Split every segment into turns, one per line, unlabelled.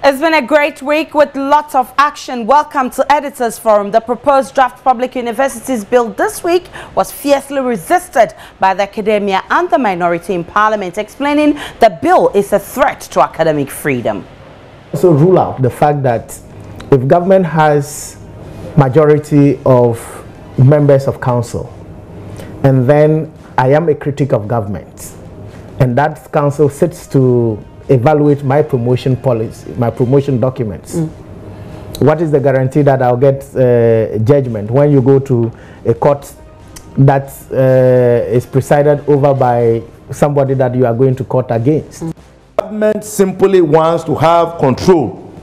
It's been a great week with lots of action. Welcome to Editors Forum. The proposed draft Public Universities Bill this week was fiercely resisted by the academia and the minority in Parliament, explaining the bill is a threat to academic freedom.
Also rule out the fact that if government has majority of members of council, and then I am a critic of government, and that council sits to evaluate my promotion policy, my promotion documents. What is the guarantee that I'll get judgment when you go to a court that is presided over by somebody that you are going to court against?
Government simply wants to have control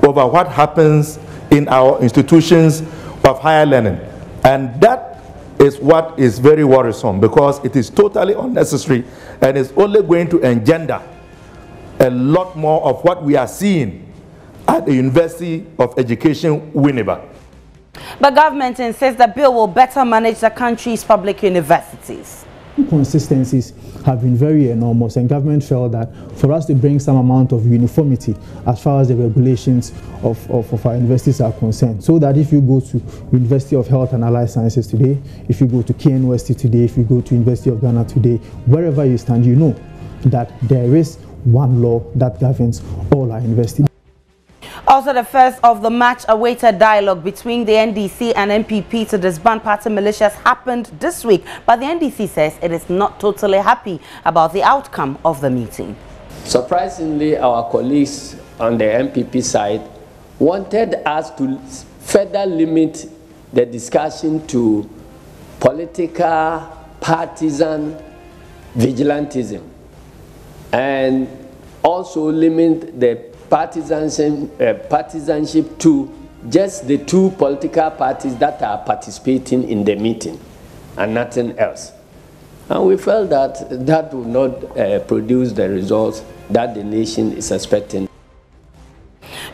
over what happens in our institutions of higher learning, and that is what is very worrisome, because it is totally unnecessary and is only going to engender a lot more of what we are seeing at the University of Education, Winneba.
But government insists the bill will better manage the country's public universities.
Inconsistencies have been very enormous, and government felt that for us to bring some amount of uniformity as far as the regulations of our universities are concerned, so that if you go to University of Health and Allied Sciences today, if you go to KNUST today, if you go to University of Ghana today, wherever you stand, you know that there is one law that governs all our universities.
Also, the first of the much-awaited dialogue between the NDC and NPP to disband party militias happened this week, but the NDC says it is not totally happy about the outcome of the meeting.
Surprisingly, our colleagues on the NPP side wanted us to further limit the discussion to political, partisan vigilantism, and also limit the partisanship to just the two political parties that are participating in the meeting and nothing else. And we felt that that would not produce the results that the nation is expecting.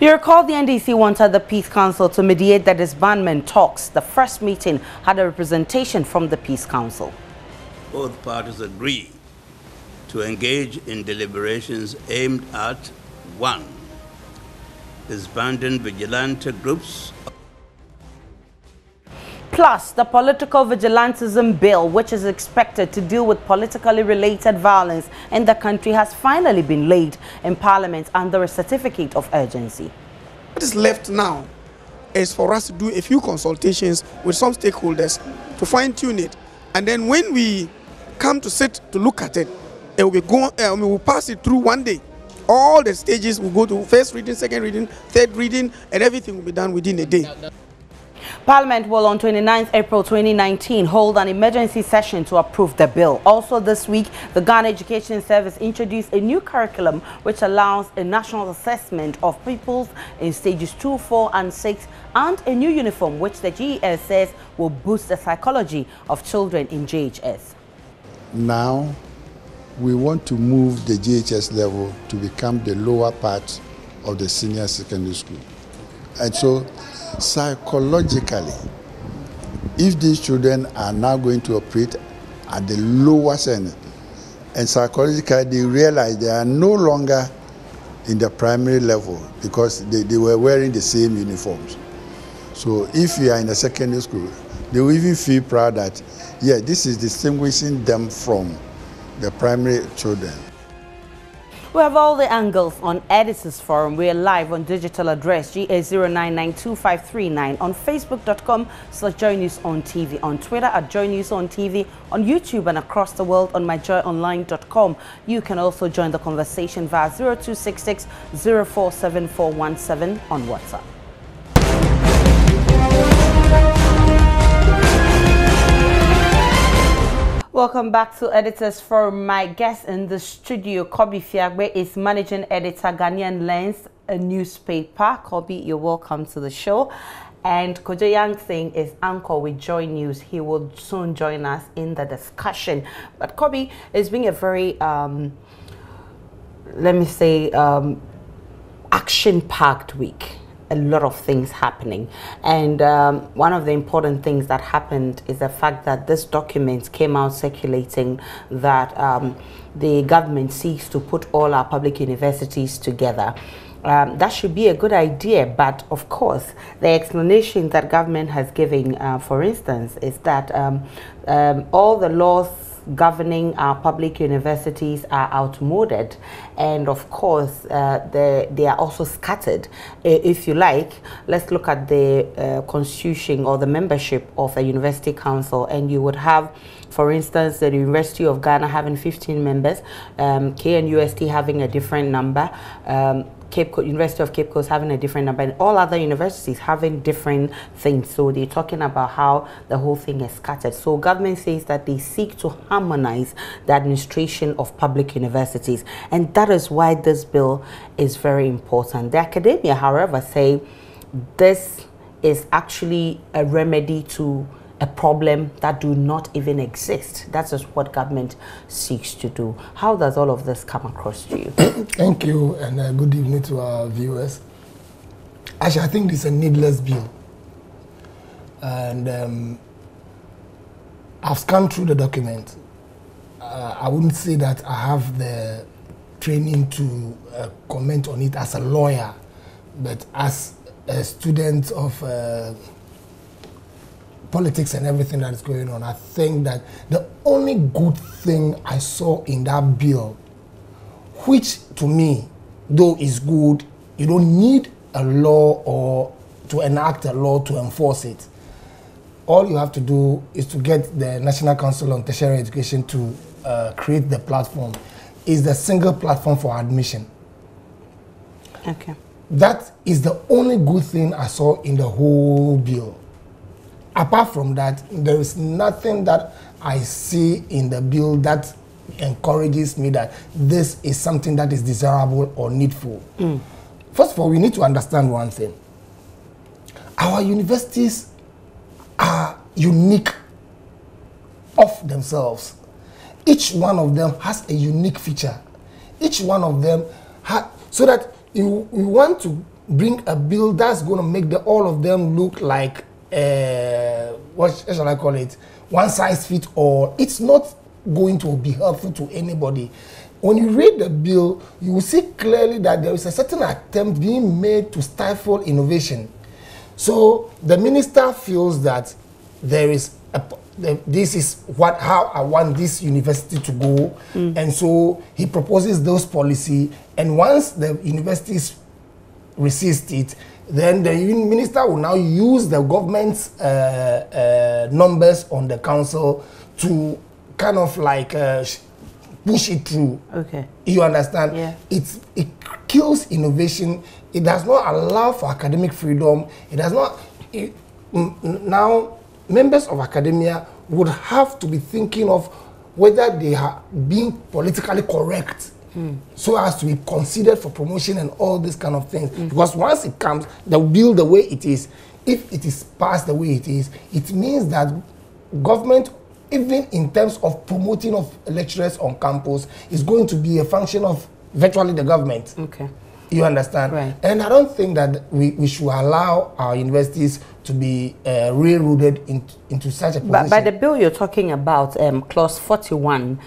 You recall the NDC wanted the Peace Council to mediate the disbandment talks. The first meeting had a representation from the Peace Council.
Both parties agree to engage in deliberations aimed at 1. Disbanding vigilante groups.
Plus, the political vigilantism bill, which is expected to deal with politically related violence in the country, has finally been laid in Parliament under a certificate of urgency.
What is left now is for us to do a few consultations with some stakeholders to fine-tune it. And then when we come to sit to look at it, it will be we will pass it through one day. All the stages will go to first reading, second reading, third reading, and everything will be done within a day.
Parliament will on 29th April 2019 hold an emergency session to approve the bill. Also this week, the Ghana Education Service introduced a new curriculum which allows a national assessment of pupils in stages 2, 4 and 6, and a new uniform which the GES says will boost the psychology of children in JHS.
Now we want to move the JHS level to become the lower part of the senior secondary school. And so psychologically, if these children are now going to operate at the lower end, and psychologically they realize they are no longer in the primary level because they were wearing the same uniforms. So if you are in the secondary school, they will even feel proud that, yeah, this is distinguishing them from the primary children.
We have all the angles on Editors Forum. We are live on digital address GA09925339, on Facebook.com/JoyNews on TV, on Twitter @JoyNews on TV, on YouTube and across the world on myjoyonline.com. You can also join the conversation via 0266 047417 on WhatsApp. Welcome back to Editors Forum. My guest in the studio, Kobe Fiagbe, is managing editor, Ghanaian Lens, a newspaper. Kobe, you're welcome to the show. And Kojo Yang Singh is anchor with Joy News. He will soon join us in the discussion. But Kobe, it's been a very, let me say, action-packed week. A lot of things happening, and one of the important things that happened is the fact that this document came out circulating that the government seeks to put all our public universities together. that should be a good idea. But of course, the explanation that government has given, for instance, is that all the laws governing our public universities are outmoded, and of course they are also scattered. If you like, let's look at the constitution or the membership of a university council, and you would have, for instance, the University of Ghana having 15 members, KNUST having a different number, University of Cape Coast having a different number, and all other universities having different things. So they're talking about how the whole thing is scattered. So government says that they seek to harmonize the administration of public universities, and that is why this bill is very important. The academia, however, say this is actually a remedy to a problem that do not even exist. That is what government seeks to do. How does all of this come across to you?
Thank you, and good evening to our viewers. Actually, I think this is a needless bill. And I've scanned through the document. I wouldn't say that I have the training to comment on it as a lawyer, but as a student of politics and everything that is going on, I think that the only good thing I saw in that bill, which to me, though is good, you don't need a law or to enact a law to enforce it. All you have to do is to get the National Council on Tertiary Education to create the platform. It's the single platform for admission.
Okay.
That is the only good thing I saw in the whole bill. Apart from that, there is nothing that I see in the bill that encourages me that this is something that is desirable or needful. First of all, we need to understand one thing. Our universities are unique of themselves. Each one of them has a unique feature. Each one of them so that you want to bring a bill that's going to make all of them look like what shall I call it? One size fits all. It's not going to be helpful to anybody. When you read the bill, you will see clearly that there is a certain attempt being made to stifle innovation. So the minister feels that there is this is how I want this university to go, and so he proposes those policy. And once the universities resist it, then the minister will now use the government's numbers on the council to kind of like push it through.
Okay.
You understand?
Yeah.
It kills innovation. It does not allow for academic freedom. It does not. Now, members of academia would have to be thinking of whether they are being politically correct, so as to be considered for promotion and all these kind of things. Because once it comes, the bill the way it is, if it is passed the way it is, it means that government, even in terms of promoting of lecturers on campus, is going to be a function of virtually the government.
Okay.
You understand?
Right.
And I don't think that we should allow our universities to be railroaded into such a position.
But the bill you're talking about, clause 41,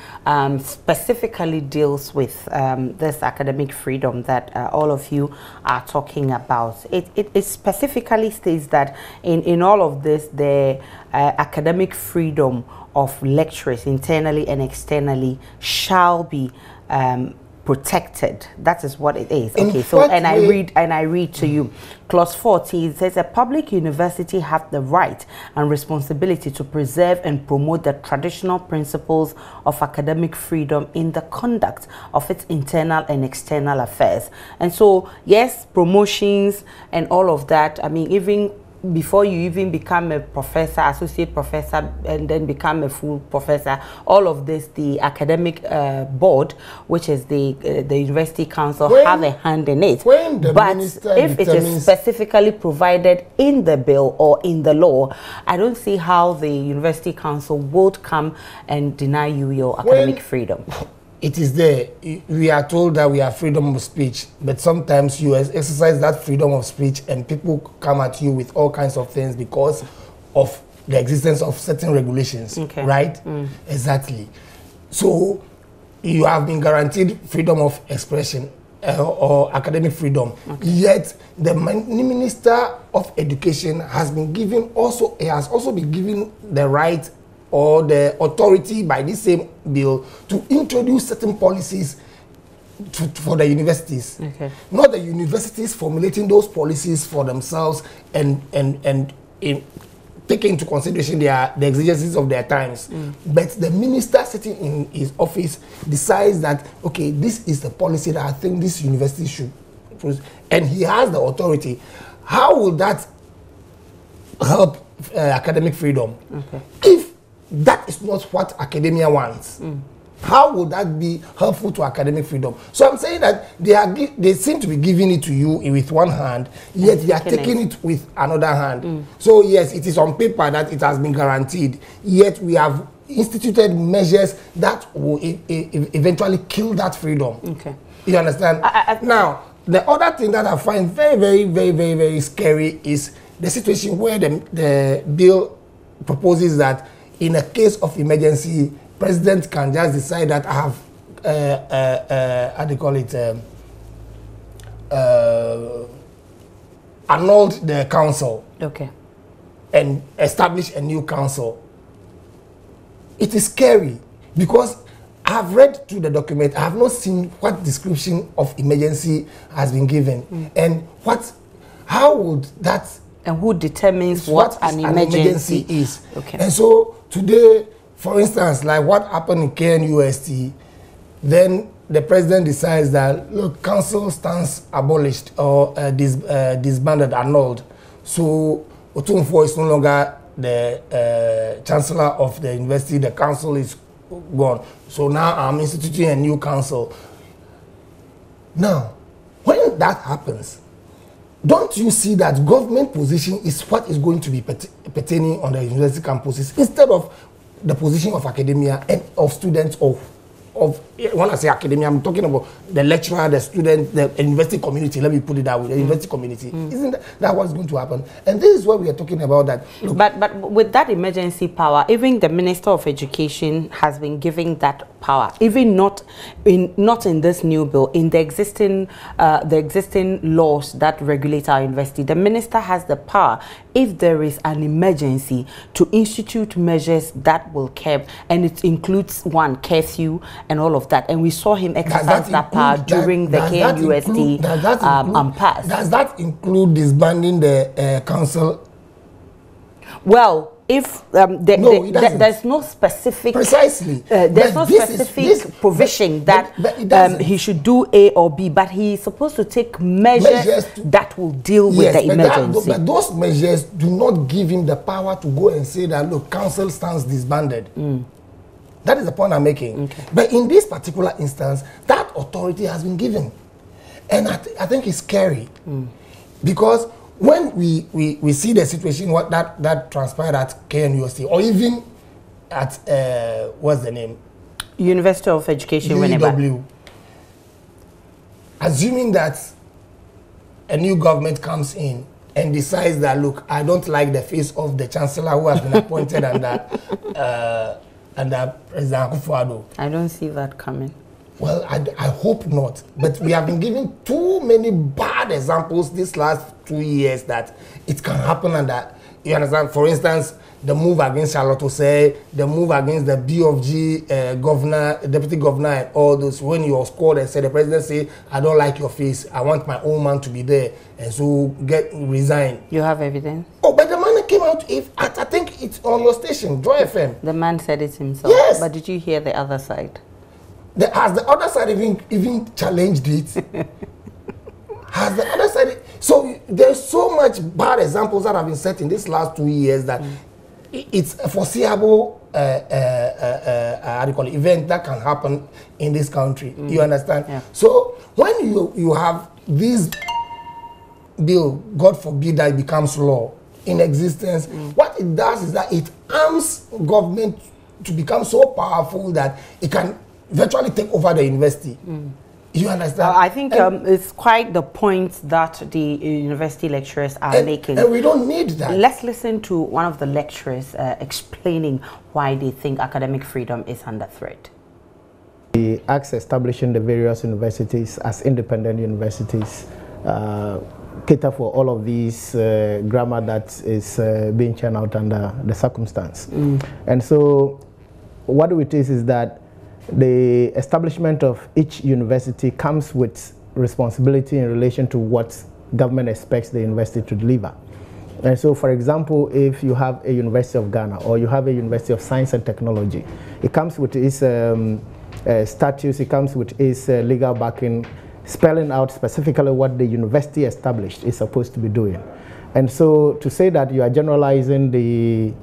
specifically deals with this academic freedom that all of you are talking about. It specifically states that in all of this, the academic freedom of lecturers internally and externally shall be protected. That is what it is. Okay, so I read to you clause 40. It says a public university have the right and responsibility to preserve and promote the traditional principles of academic freedom in the conduct of its internal and external affairs. And so yes, promotions and all of that, I mean, even before you even become a professor, associate professor, and then become a full professor, all of this, the academic board, which is the university council, have a hand in it. But if it is specifically provided in the bill or in the law, I don't see how the university council would come and deny you your academic freedom.
It is there. We are told that we have freedom of speech, but sometimes you exercise that freedom of speech and people come at you with all kinds of things because of the existence of certain regulations, right? Exactly. So you have been guaranteed freedom of expression, or academic freedom. Okay. Yet the Minister of Education has been given has also been given the right or the authority by this same bill to introduce certain policies for the universities. Okay. Not the universities formulating those policies for themselves and taking into consideration the exigencies of their times. But the minister sitting in his office decides that, okay, this is the policy that I think this university should produce, and he has the authority. How will that help academic freedom? Okay. If that is not what academia wants, how would that be helpful to academic freedom? So I'm saying that they seem to be giving it to you with one hand, yet they are taking it with another hand. So yes, it is on paper that it has been guaranteed, yet we have instituted measures that will eventually kill that freedom. Okay. You understand? Now, the other thing that I find very scary is the situation where the bill proposes that in a case of emergency, President can just decide that I have, how do you call it, annulled the council. Okay. And establish a new council. It is scary because I have read through the document. I have not seen what description of emergency has been given, and how would that, and who determines what an emergency is. Okay. And so today, for instance, like what happened in KNUST, then the president decides that, look, council stands abolished or disbanded, annulled. So Otunfo is no longer the chancellor of the university. The council is gone. So now I'm instituting a new council. Now, when that happens, don't you see that government position is what is going to be pertaining on the university campuses instead of the position of academia and of students of when I say academia, I'm talking about the lecturer, the student, the university community. Let me put it that way, the university community. Isn't that what's going to happen? And this is what we are talking about. That look, but with that emergency power, even the Minister of Education has been giving that power, even not in this new bill, in the existing laws that regulate our university. The minister has the power, if there is an emergency, to institute measures that will curb, and it includes one, curfew and all of that. And we saw him exercise that power during the KNUST pass. Does that include disbanding the council? Well, if there's no specific there's no specific provision that he should do A or B, but he is supposed to take measures that will deal with the emergency. But those measures do not give him the power to go and say that, look, council stands disbanded. That is the point I'm making. Okay. But in this particular instance, that authority has been given, and I think it's scary because when we see the situation that transpired at KNUST, or even at what's the name, University of Education, UEW, assuming that a new government comes in and decides that, look, I don't like the face of the chancellor who has been appointed under President Akufo-Addo. I don't see that coming. Well, I hope not. But we have been given too many bad examples these last 2 years that it can happen, and that, you understand, for instance, the move against Charlotte Osei, the move against the BFG governor, deputy governor, and all those, when you was called and said, the president said, I don't like your face, I want my own man to be there, and so resign. You have evidence? Oh, but the man came out, I think it's on your station, Joy FM. The man said it himself. Yes. But did you hear the other side? Has the other side even challenged it? Has the other side? So there's so much bad examples that have been set in these last 2 years that it's a foreseeable how do you call it, event that can happen in this country. You understand? Yeah. So when you have this bill, God forbid that it becomes law in existence, what it does is that it arms government to become so powerful that it can virtually take over the university. You understand? I think it's quite the point that the university lecturers are making. And we don't need that. Let's listen to one of the lecturers explaining why they think academic freedom is under threat.
The acts establishing the various universities as independent universities cater for all of these grammar that is being churned out under the circumstance. And so what it is that the establishment of each university comes with responsibility in relation to what government expects the university to deliver. And so, for example, if you have a University of Ghana or you have a University of Science and Technology, it comes with its statutes, it comes with its legal backing, spelling out specifically what the university established is supposed to be doing. And so to say that you are generalizing the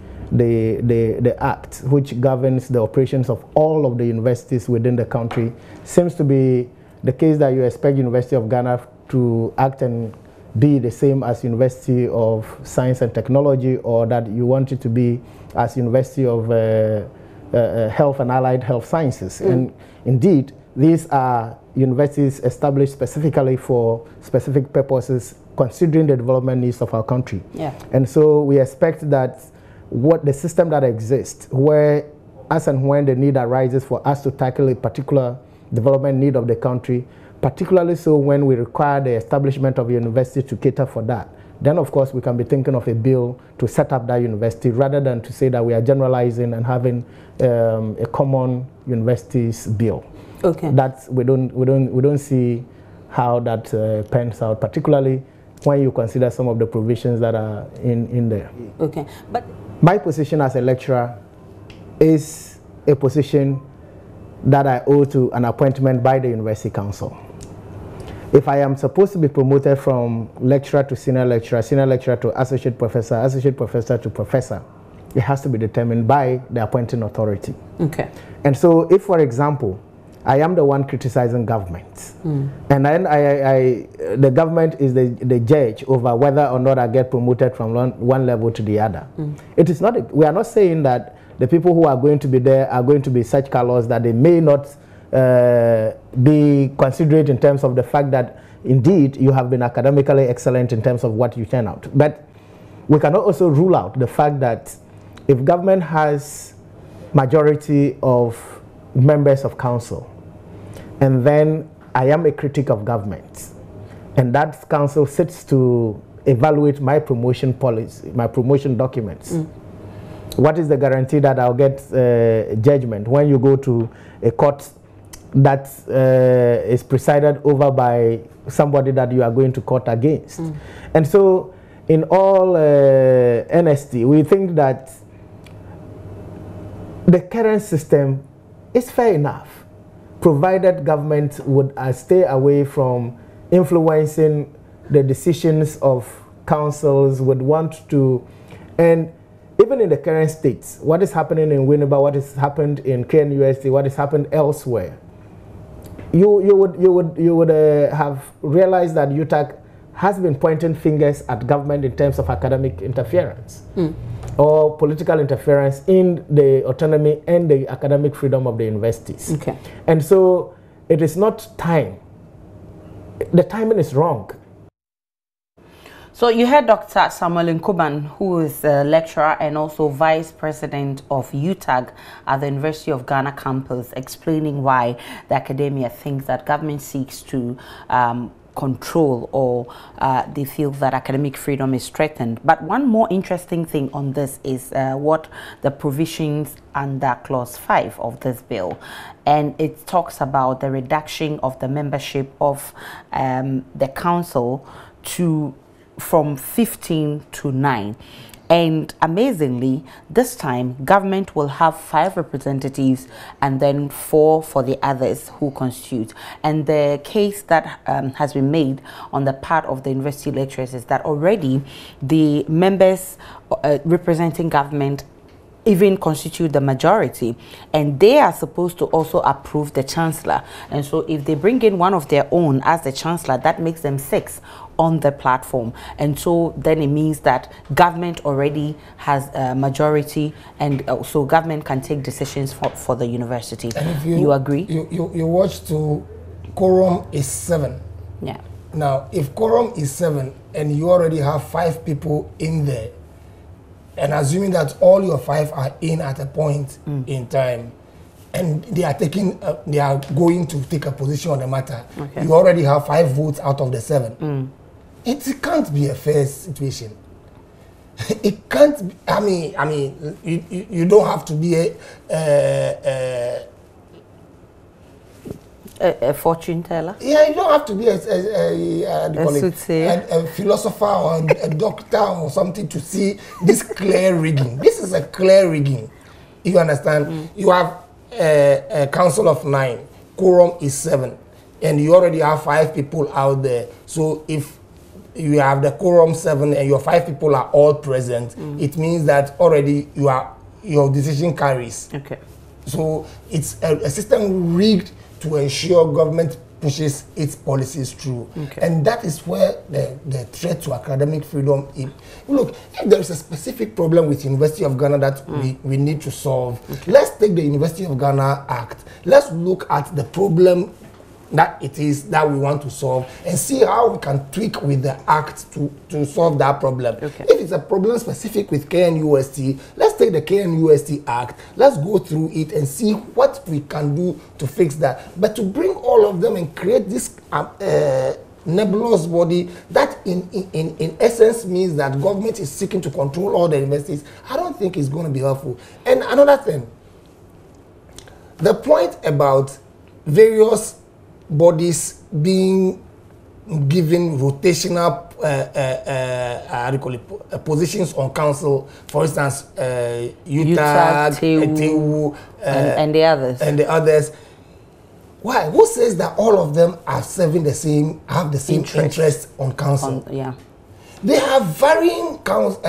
act which governs the operations of all of the universities within the country seems to be the case that you expect University of Ghana to act and be the same as University of Science and Technology, or that you want it to be as University of Health and Allied Health Sciences. And indeed, these are universities established specifically for specific purposes, considering the development needs of our country. And so we expect that what the system that exists, where as and when the need arises for us to tackle a particular development need of the country, particularly so when we require the establishment of a university to cater for that, then of course we can be thinking of a bill to set up that university rather than to say that we are generalizing and having a common universities bill. That's we don't see how that pans out, particularly when you consider some of the provisions that are in there.
But
my position as a lecturer is a position that I owe to an appointment by the University Council. If I am supposed to be promoted from lecturer to senior lecturer to associate professor to professor, it has to be determined by the appointing authority. And so if, for example, I am the one criticizing government, and then the government is the judge over whether or not I get promoted from one level to the other. It is not, we are not saying that the people who are going to be there are going to be such colors that they may not be considerate in terms of the fact that indeed you have been academically excellent in terms of what you turn out. But we cannot also rule out the fact that if government has majority of members of council, and then I am a critic of government, and that council sits to evaluate my promotion policy, my promotion documents, what is the guarantee that I'll get judgment when you go to a court that is presided over by somebody that you are going to court against? And so in all honesty, we think that the current system is fair enough, provided government would stay away from influencing the decisions of councils, would want to, and even in the current states, what is happening in Winneba, what has happened in KNUST, what has happened elsewhere, you would have realized that UTAC has been pointing fingers at government in terms of academic interference or political interference in the autonomy and the academic freedom of the universities. And so it is not time. The timing is wrong.
So you heard Dr. Samuel Nkuban, who is a lecturer and also vice president of UTAG at the University of Ghana campus, explaining why the academia thinks that government seeks to control, or they feel that academic freedom is threatened. But one more interesting thing on this is what the provisions under Clause 5 of this bill, and it talks about the reduction of the membership of the council from 15 to 9. And amazingly, this time government will have 5 representatives and then 4 for the others who constitute. And the case that has been made on the part of the university lecturers is that already the members representing government even constitute the majority, and they are supposed to also approve the chancellor. And so if they bring in one of their own as the chancellor, that makes them 6 on the platform. And so then it means that government already has a majority, and so government can take decisions for the university. And if you agree?
You watch to quorum is 7.
Yeah.
Now, if quorum is 7 and you already have 5 people in there, and assuming that all your 5 are in at a point in time, and they are going to take a position on the matter.
Okay.
You already have 5 votes out of the 7. It can't be a fair situation. It can't be, I mean, you don't have to be
a fortune teller?
Yeah, you don't have to be a philosopher or a doctor or something to see this clear rigging. This is a clear rigging. You understand? You have a council of 9, quorum is 7, and you already have 5 people out there. So if you have the quorum 7 and your 5 people are all present, it means that already your decision carries.
Okay.
So it's a system rigged to ensure government pushes its policies through.
Okay.
And that is where the threat to academic freedom is. Look, if there is a specific problem with University of Ghana that we need to solve, let's take the University of Ghana Act. Let's look at the problem that it is that we want to solve and see how we can tweak with the act to solve that problem.
Okay.
If it's a problem specific with KNUST, let's take the KNUST Act, let's go through it and see what we can do to fix that. But to bring all of them and create this nebulous body that in essence means that government is seeking to control all the universities, I don't think it's going to be helpful. And another thing, the point about various bodies being given rotational positions on council, for instance, UTAG, TEWU,
and the others.
And the others. Why? Who says that all of them are serving the same, have the same interest on council?
Yeah.
They have varying council.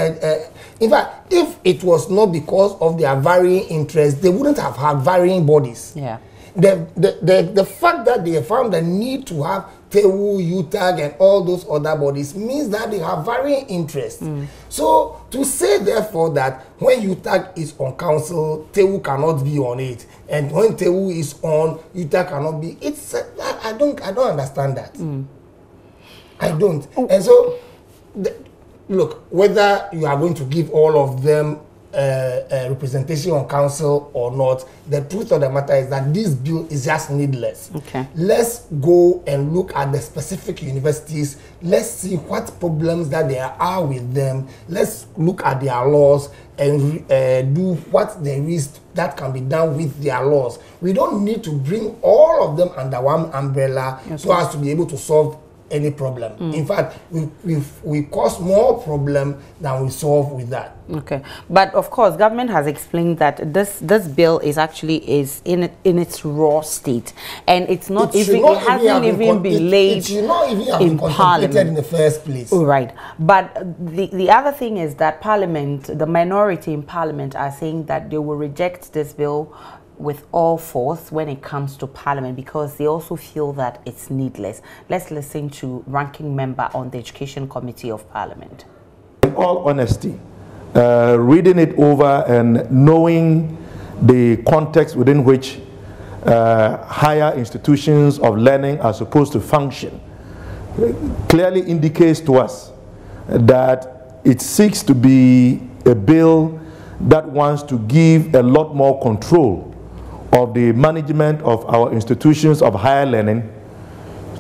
In fact, if it was not because of their varying interests, they wouldn't have had varying bodies.
Yeah.
The fact that they found the need to have TEWU, UTAG, and all those other bodies means that they have varying interests. So to say therefore that when UTAG is on council, TEWU cannot be on it, and when TEWU is on, UTAG cannot be. I don't understand that. I don't. And so, look, whether you are going to give all of them representation on council or not, the truth of the matter is that this bill is just needless.
Okay.
Let's go and look at the specific universities. Let's see what problems that there are with them. Let's look at their laws and do what there is that can be done with their laws. We don't need to bring all of them under one umbrella so as to be able to solve any problem. In fact, we cause more problem than we solve with that.
Okay, but of course, government has explained that this bill is actually in its raw state, and it's not it hasn't even been laid in Parliament
in the first place.
Right, but the other thing is that Parliament, the minority in Parliament, are saying that they will reject this bill with all force when it comes to Parliament because they also feel that it's needless. Let's listen to Ranking Member on the Education Committee of Parliament.
In all honesty, reading it over and knowing the context within which higher institutions of learning are supposed to function clearly indicates to us that it seeks to be a bill that wants to give a lot more control of the management of our institutions of higher learning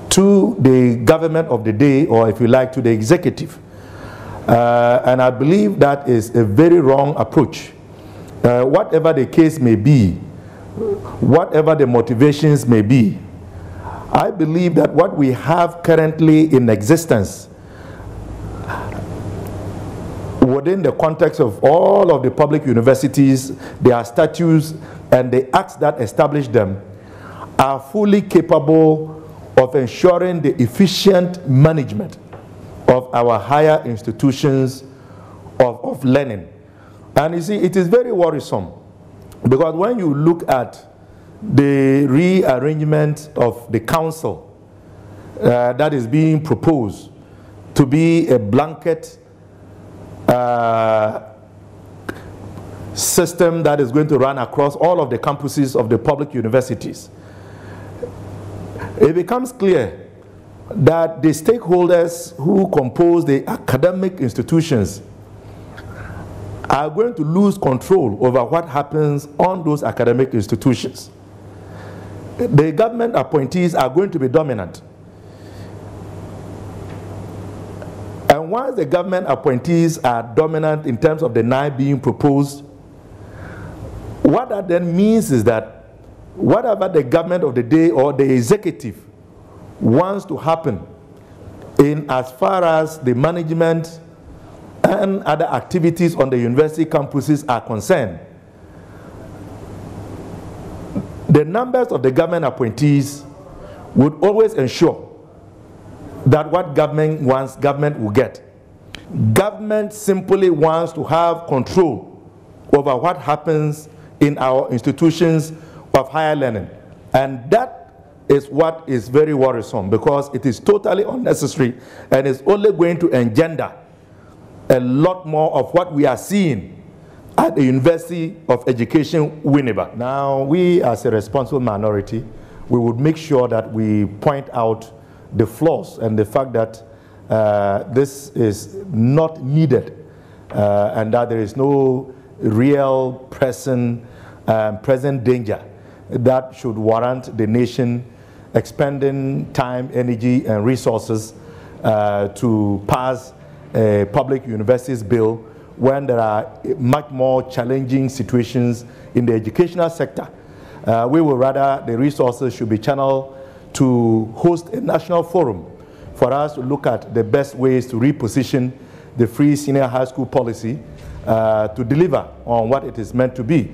to the government of the day, or if you like, to the executive. And I believe that is a very wrong approach. Whatever the case may be, whatever the motivations may be, I believe that what we have currently in existence within the context of all of the public universities, their statutes and the acts that establish them are fully capable of ensuring the efficient management of our higher institutions of learning. And you see, it is very worrisome because when you look at the rearrangement of the council that is being proposed to be a blanket system that is going to run across all of the campuses of the public universities, it becomes clear that the stakeholders who compose the academic institutions are going to lose control over what happens on those academic institutions. The government appointees are going to be dominant. And once the government appointees are dominant in terms of the 9 being proposed, what that then means is that whatever the government of the day or the executive wants to happen in as far as the management and other activities on the university campuses are concerned, the numbers of the government appointees would always ensure that what government wants, government will get. Government simply wants to have control over what happens in our institutions of higher learning. And that is what is very worrisome, because it is totally unnecessary and is only going to engender a lot more of what we are seeing at the University of Education, Winneba. Now, we as a responsible minority, we would make sure that we point out the flaws and the fact that this is not needed and that there is no real present danger that should warrant the nation expending time, energy, and resources to pass a public universities bill when there are much more challenging situations in the educational sector. We would rather the resources should be channeled to host a national forum for us to look at the best ways to reposition the free senior high school policy to deliver on what it is meant to be.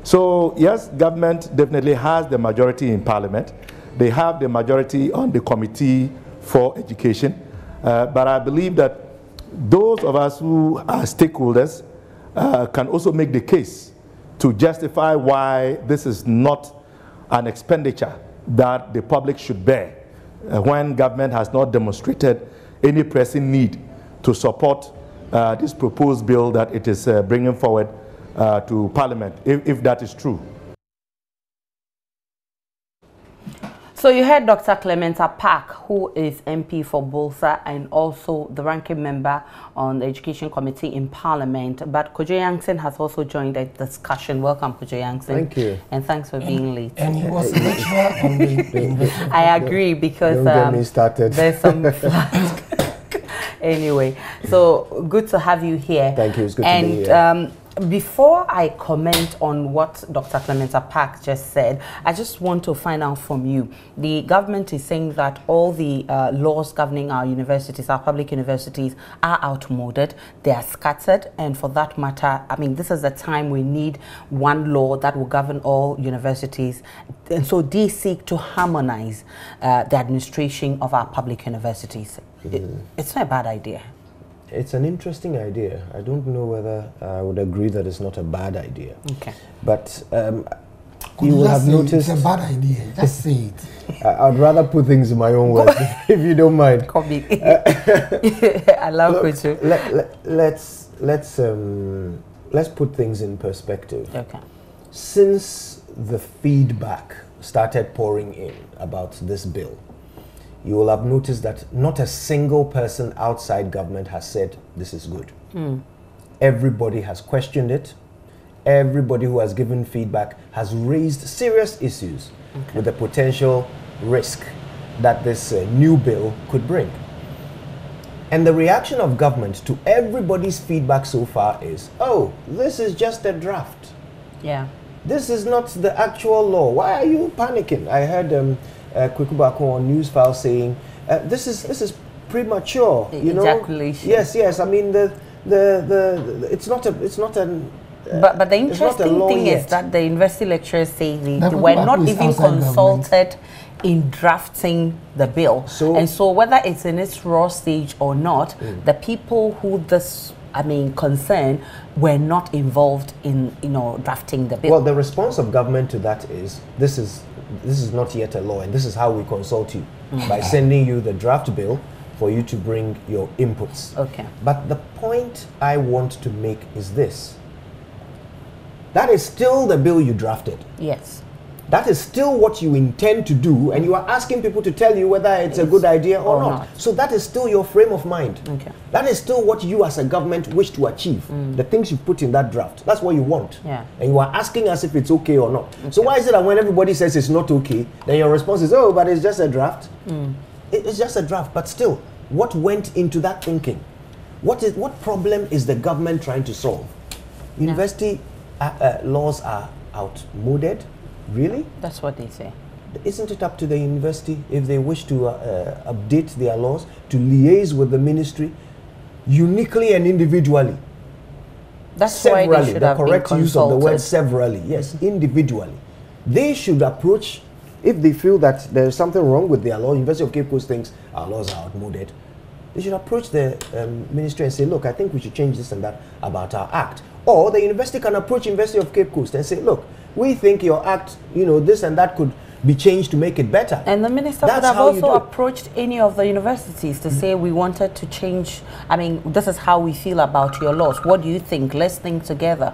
So yes, government definitely has the majority in parliament. They have the majority on the committee for education. But I believe that those of us who are stakeholders can also make the case to justify why this is not an expenditure that the public should bear when government has not demonstrated any pressing need to support this proposed bill that it is bringing forward to Parliament, if that is true.
So you heard Dr. Clementa Park, who is MP for Bolsa and also the ranking member on the Education Committee in Parliament. But Kojo Yankson has also joined the discussion. Welcome, Kojo Yankson.
Thank you.
And thanks for being late.
And he was lecturer on the
I agree, because
Don't get me started.
There's some flags. Anyway, so good to have you here.
Thank you. It's good to be here.
Before I comment on what Dr. Clementa Park just said, I just want to find out from you. The government is saying that all the laws governing our universities, our public universities, are outmoded, they are scattered, and for that matter, I mean, this is the time we need one law that will govern all universities. And so they seek to harmonize the administration of our public universities. It's not a bad idea.
It's an interesting idea. I don't know whether I would agree that it's not a bad idea.
Okay.
But you will have noticed...
It's a bad idea. Just say it.
I'd rather put things in my own words, if you don't mind.
Copy. I love it.
Let's put things in perspective.
Okay.
Since the feedback started pouring in about this bill, you will have noticed that not a single person outside government has said this is good. Everybody has questioned it. Everybody who has given feedback has raised serious issues with the potential risk that this new bill could bring. And the reaction of government to everybody's feedback so far is, oh, this is just a draft.
Yeah.
This is not the actual law. Why are you panicking? I heard Kwekubako on News File saying this is premature. You know,
ejaculation.
Yes. I mean it's not an.
But the interesting thing is that the university lecturers say they were not even consulted in drafting the bill. And so whether it's in its raw stage or not, the people who this concerned were not involved in drafting the bill.
Well, the response of government to that is this is not yet a law, and this is how we consult you by sending you the draft bill for you to bring your inputs.
Okay.
But the point I want to make is this. That is still the bill you drafted.
Yes.
that is still what you intend to do, and you are asking people to tell you whether it's a good idea or not. So that is still your frame of mind.
Okay.
That is still what you as a government wish to achieve. The things you put in that draft. That's what you want.
Yeah.
And you are asking us if it's okay or not. Okay. So why is it that when everybody says it's not okay, then your response is, oh, but it's just a draft? It's just a draft. But still, what went into that thinking? What problem is the government trying to solve? University laws are outmoded. Really?
That's what they say.
Isn't it up to the university, if they wish to update their laws, to liaise with the ministry uniquely and individually?
That's
severally,
why they should have
the correct
been
use of the word
consulted.
severally, yes, individually. They should approach, if they feel that there's something wrong with their law, University of Cape Coast thinks our laws are outmoded, they should approach the ministry and say, look, I think we should change this and that about our act. Or the university can approach University of Cape Coast and say, look, we think your act, this and that could be changed to make it better.
And the minister would have also approached any of the universities to say we wanted to change, this is how we feel about your laws. What do you think? Let's think together.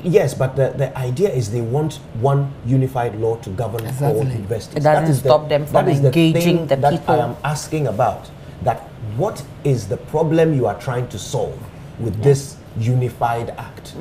Yes, but the idea is they want one unified law to govern all universities.
It doesn't stop them from engaging the people.
That I am asking about. That what is the problem you are trying to solve with this unified act?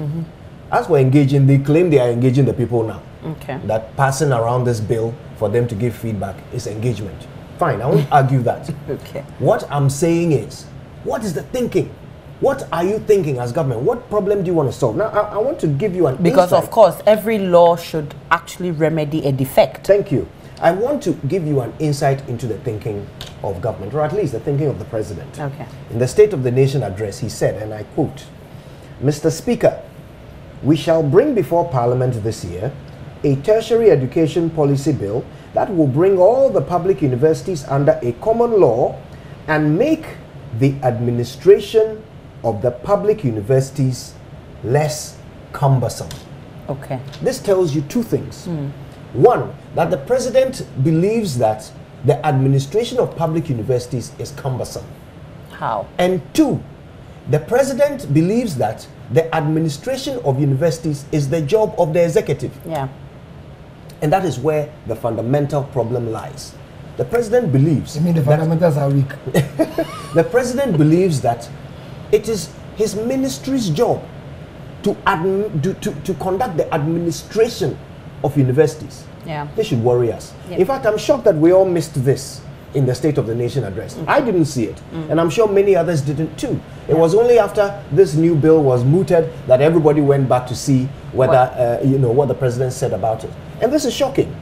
As for engaging, they claim they are engaging the people now.
Okay.
That passing around this bill for them to give feedback is engagement. Fine, I won't argue that.
Okay.
What I'm saying is, what is the thinking? What are you thinking as government? What problem do you want to solve? Now, I want to give you an
Because,
insight.
of course, every law should actually remedy a defect.
Thank you. I want to give you an insight into the thinking of government, or at least the thinking of the president.
Okay.
In the State of the Nation address, he said, and I quote, Mr. Speaker, we shall bring before Parliament this year a tertiary education policy bill that will bring all the public universities under a common law and make the administration of the public universities less cumbersome.
Okay.
This tells you two things. One, that the president believes that the administration of public universities is cumbersome.
How?
And two, the president believes that the administration of universities is the job of the executive.
Yeah.
And that is where the fundamental problem lies. The president believes...
You mean the fundamentals are weak?
The president believes that it is his ministry's job to conduct the administration of universities.
Yeah.
They should worry us.
Yep.
In fact, I'm shocked that we all missed this in the State of the Nation address. I didn't see it, and I'm sure many others didn't too. It was only after this new bill was mooted that everybody went back to see whether, what the president said about it. And this is shocking.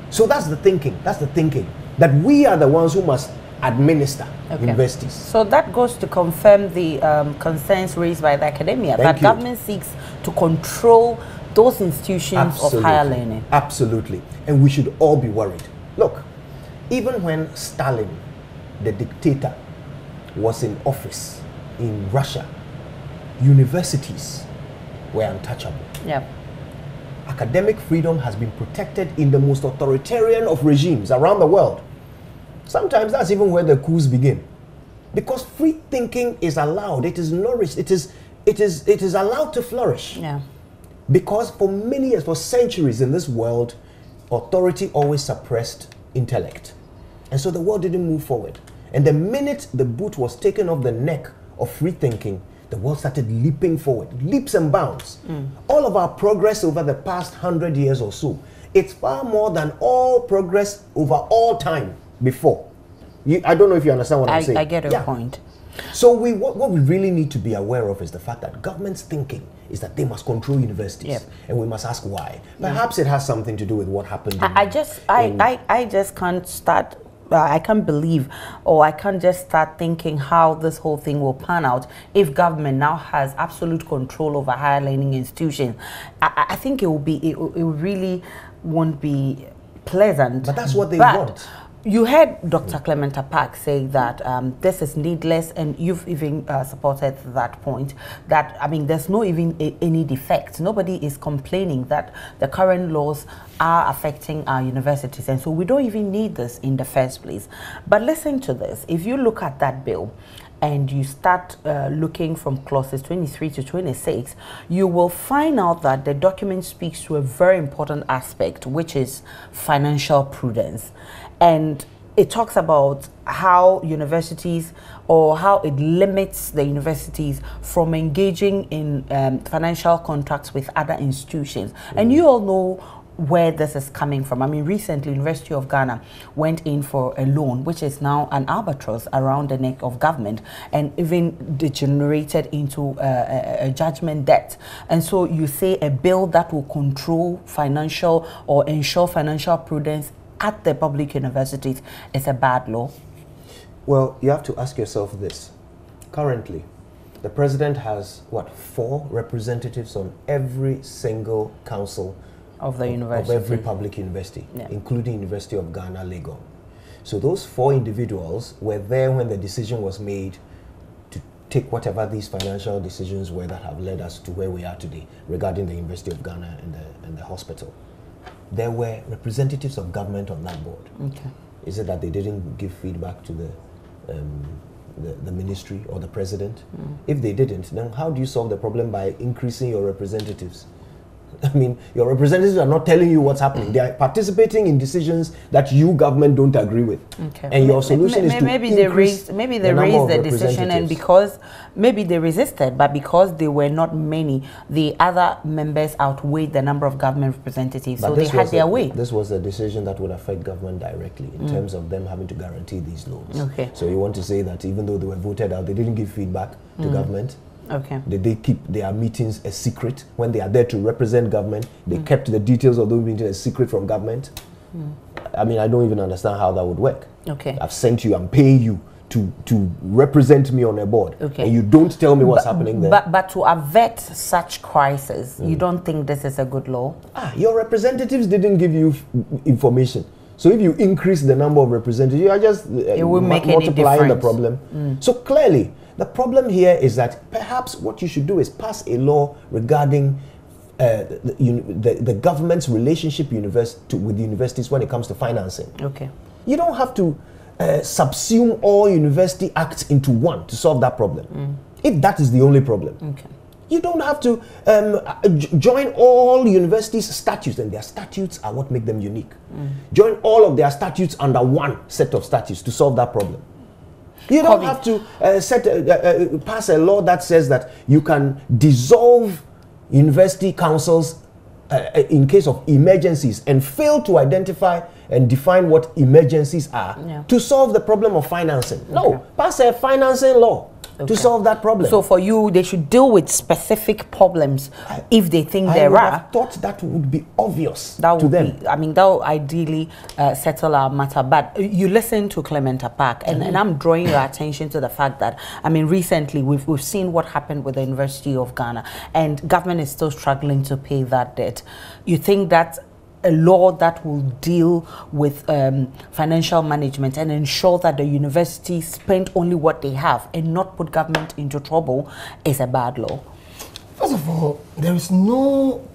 So that's the thinking. That's the thinking. That we are the ones who must administer universities.
So that goes to confirm the concerns raised by the academia, that government seeks to control those institutions of higher learning.
Absolutely. And we should all be worried. Look, even when Stalin, the dictator, was in office in Russia, universities were untouchable.
Yeah.
Academic freedom has been protected in the most authoritarian of regimes around the world. Sometimes that's even where the coups begin. Because free thinking is allowed, it is nourished, it is allowed to flourish.
Yeah.
Because for many years, for centuries in this world, authority always suppressed intellect. And so the world didn't move forward. And the minute the boot was taken off the neck of free thinking, the world started leaping forward, leaps and bounds. All of our progress over the past 100 years or so, it's far more than all progress over all time before. I don't know if you understand what I'm saying.
I get your point.
So what we really need to be aware of is the fact that government's thinking is that they must control universities.
Yep.
And we must ask why. Perhaps it has something to do with what happened.
I just can't start. I can't believe, or I can't just start thinking how this whole thing will pan out if government now has absolute control over higher learning institutions. I think it really won't be pleasant.
But that's what they want.
You heard Dr. Clementa Park say that this is needless, and you've even supported that point, that, there's no even any defect. Nobody is complaining that the current laws are affecting our universities, and so we don't even need this in the first place. But listen to this. If you look at that bill, and you start looking from clauses 23 to 26, you will find out that the document speaks to a very important aspect, which is financial prudence. And it talks about how universities, or how it limits the universities from engaging in financial contracts with other institutions. And you all know where this is coming from. I mean, recently, University of Ghana went in for a loan, which is now an albatross around the neck of government, and even degenerated into a judgment debt. And so you say a bill that will control financial or ensure financial prudence at the public universities is a bad law?
Well, you have to ask yourself this. Currently, the president has, what, 4 representatives on every single council
of the university,
of every public university, including University of Ghana, Legon. So those 4 individuals were there when the decision was made to take whatever these financial decisions were that have led us to where we are today regarding the University of Ghana and the hospital. There were representatives of government on that board.
Okay.
Is it that they didn't give feedback to the ministry or the president? If they didn't, then how do you solve the problem by increasing your representatives? I mean, your representatives are not telling you what's happening. They are participating in decisions that you, government, don't agree with.
Okay.
And your solution is to
maybe they raised the decision, and because maybe they resisted, but because there were not many, the other members outweighed the number of government representatives, but so they had their way.
This was a decision that would affect government directly in terms of them having to guarantee these loans.
Okay.
So you want to say that even though they were voted out, they didn't give feedback to government?
Okay.
Did they keep their meetings a secret? When they are there to represent government, they kept the details of those meetings a secret from government? I mean, I don't even understand how that would work.
Okay.
I've sent you, I'm paying you to represent me on a board.
Okay.
And you don't tell me what's happening there.
But to avert such crisis, you don't think this is a good law?
Your representatives didn't give you information. So if you increase the number of representatives, you are just multiplying the problem. So clearly, the problem here is that perhaps what you should do is pass a law regarding the government's relationship with universities when it comes to financing.
Okay.
You don't have to subsume all university acts into one to solve that problem. If that is the only problem.
Okay.
You don't have to join all universities' statutes, and their statutes are what make them unique. Join all of their statutes under one set of statutes to solve that problem. You don't have to pass a law that says that you can dissolve university councils in case of emergencies and fail to identify and define what emergencies are to solve the problem of financing. No, pass a financing law to solve that problem.
So for you, they should deal with specific problems if they think there are.
I would have thought that would be obvious
that
to them.
I mean, that will ideally settle our matter. But you listen to Clement Apak, and I'm drawing your attention to the fact that, I mean, recently we've seen what happened with the University of Ghana, and government is still struggling to pay that debt. You think that a law that will deal with financial management and ensure that the university spend only what they have and not put government into trouble is a bad law?
First of all, there is no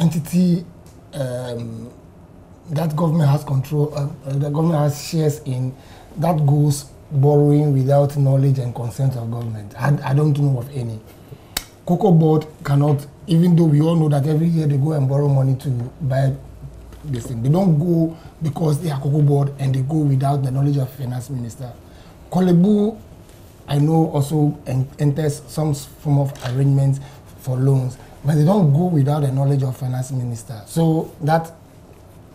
entity that government has control, the government has shares in, that goes borrowing without knowledge and consent of government. I don't know of any. Cocoa Board cannot, even though we all know that every year they go and borrow money to buy this thing. They don't go because they are Cocoa Board and they go without the knowledge of finance minister. Kolebu, I know, also enters some form of arrangements for loans, but they don't go without the knowledge of finance minister. So that,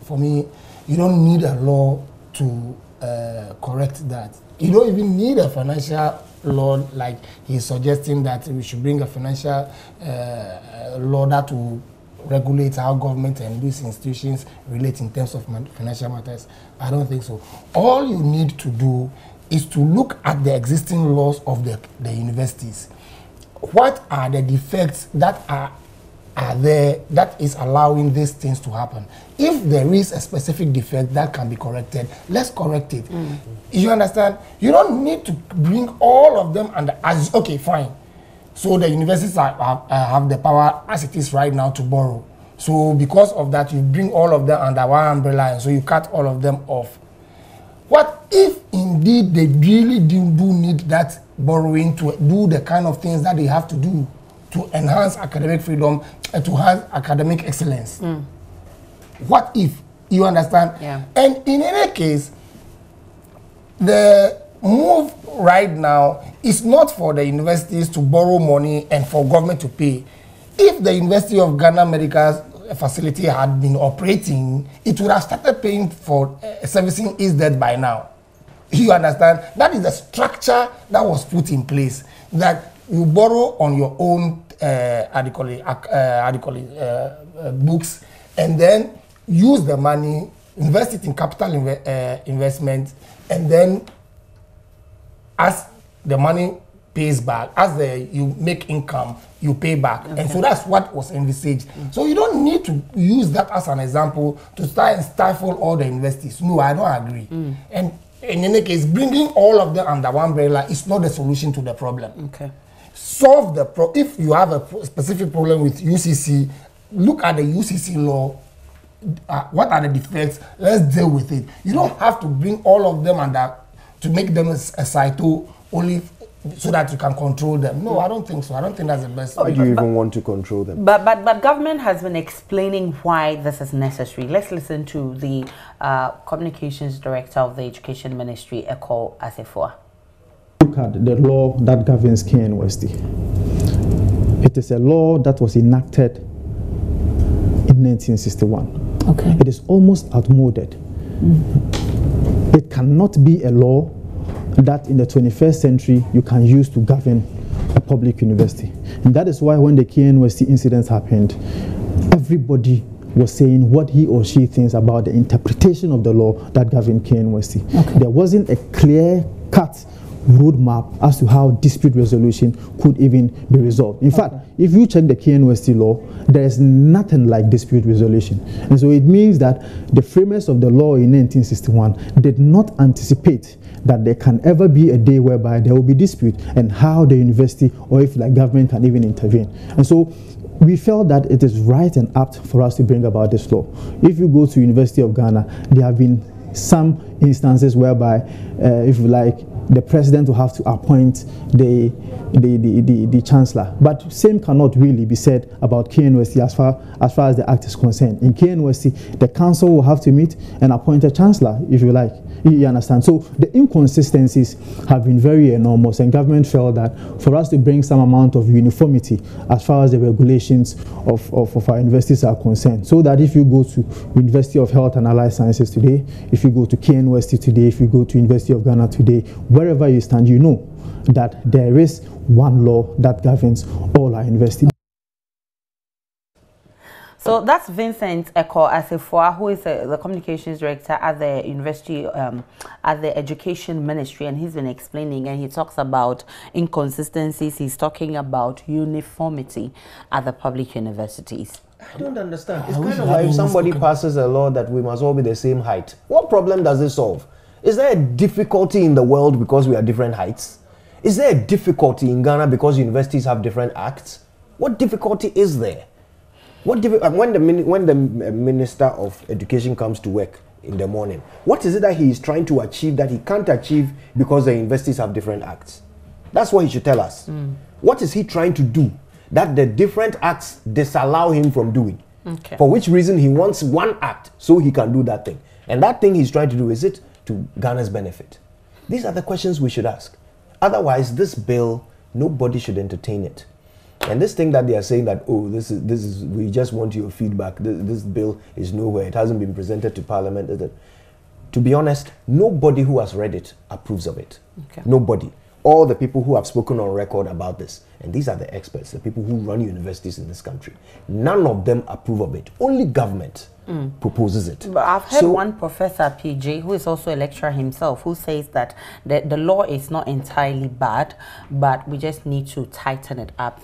for me, you don't need a law to correct that. You don't even need a financial law like he's suggesting that we should bring a financial law that will regulate how government and these institutions relate in terms of financial matters. I don't think so. All you need to do is to look at the existing laws of the universities. What are the defects that are there that is allowing these things to happen? If there is a specific defect that can be corrected, let's correct it. You understand? You don't need to bring all of them under, as okay, fine. So the universities have the power as it is right now to borrow. So because of that, you bring all of them under one umbrella, and so you cut all of them off. What if indeed they really do need that borrowing to do the kind of things that they have to do to enhance academic freedom and to have academic excellence? What if? You understand?
Yeah.
And in any case, the move right now is not for the universities to borrow money and for government to pay. If the University of Ghana Medical Facility had been operating, it would have started paying for servicing its debt by now. You understand? That is the structure that was put in place, that you borrow on your own books, and then use the money, invest it in capital investment, and then as the money pays back, as you make income, you pay back. Okay. And so that's what was envisaged. So you don't need to use that as an example to try and stifle all the investors. No, I don't agree. And in any case, bringing all of them under one umbrella is not the solution to the problem.
Okay.
Solve the if you have a specific problem with UCC, look at the UCC law. What are the defects? Let's deal with it. You don't have to bring all of them under to make them a CITO only so that you can control them. No, I don't think so. I don't think that's the best.
Or do you even want to control them?
But government has been explaining why this is necessary. Let's listen to the communications director of the Education Ministry, Eko Asefua.
Look at the law that governs KNUST. It is a law that was enacted in 1961.
Okay.
It is almost outmoded. It cannot be a law that in the 21st century you can use to govern a public university. And that is why when the KNUST incidents happened, everybody was saying what he or she thinks about the interpretation of the law that governed KNUST. Okay. There wasn't a clear-cut roadmap as to how dispute resolution could even be resolved. In fact, if you check the KNUST law, there is nothing like dispute resolution. And so it means that the framers of the law in 1961 did not anticipate that there can ever be a day whereby there will be dispute and how the university or if like government can even intervene. And so we felt that it is right and apt for us to bring about this law. If you go to University of Ghana, there have been some instances whereby, if you like, the president will have to appoint the chancellor. But same cannot really be said about KNUST as far as the act is concerned. In KNUST, the council will have to meet and appoint a chancellor, if you like. You understand? So the inconsistencies have been very enormous, and government felt that for us to bring some amount of uniformity as far as the regulations of our universities are concerned, so that if you go to University of Health and Allied Sciences today, if you go to KNUST today, if you go to University of Ghana today, wherever you stand, you know that there is one law that governs all our universities.
So that's Vincent Eko Asefua, who is the communications director at the university, at the Education Ministry, and he's been explaining, and he talks about inconsistencies. He's talking about uniformity at the public universities.
I don't understand. It's kind of like if somebody passes a law that we must all be the same height. What problem does it solve? Is there a difficulty in the world because we are different heights? Is there a difficulty in Ghana because universities have different acts? What difficulty is there? When the Minister of Education comes to work in the morning, what is it that he is trying to achieve that he can't achieve because the universities have different acts? That's what he should tell us. What is he trying to do that the different acts disallow him from doing?
Okay.
For which reason he wants one act so he can do that thing. And that thing he's trying to do, is it to Ghana's benefit? These are the questions we should ask. Otherwise, this bill, nobody should entertain it. And this thing that they are saying that, oh, this is we just want your feedback, this bill is nowhere, it hasn't been presented to Parliament. To be honest, nobody who has read it approves of it. Okay. Nobody. All the people who have spoken on record about this, and these are the experts, the people who run universities in this country, none of them approve of it. Only government proposes it.
But I've heard one Professor PJ, who is also a lecturer himself, who says that the law is not entirely bad, but we just need to tighten it up.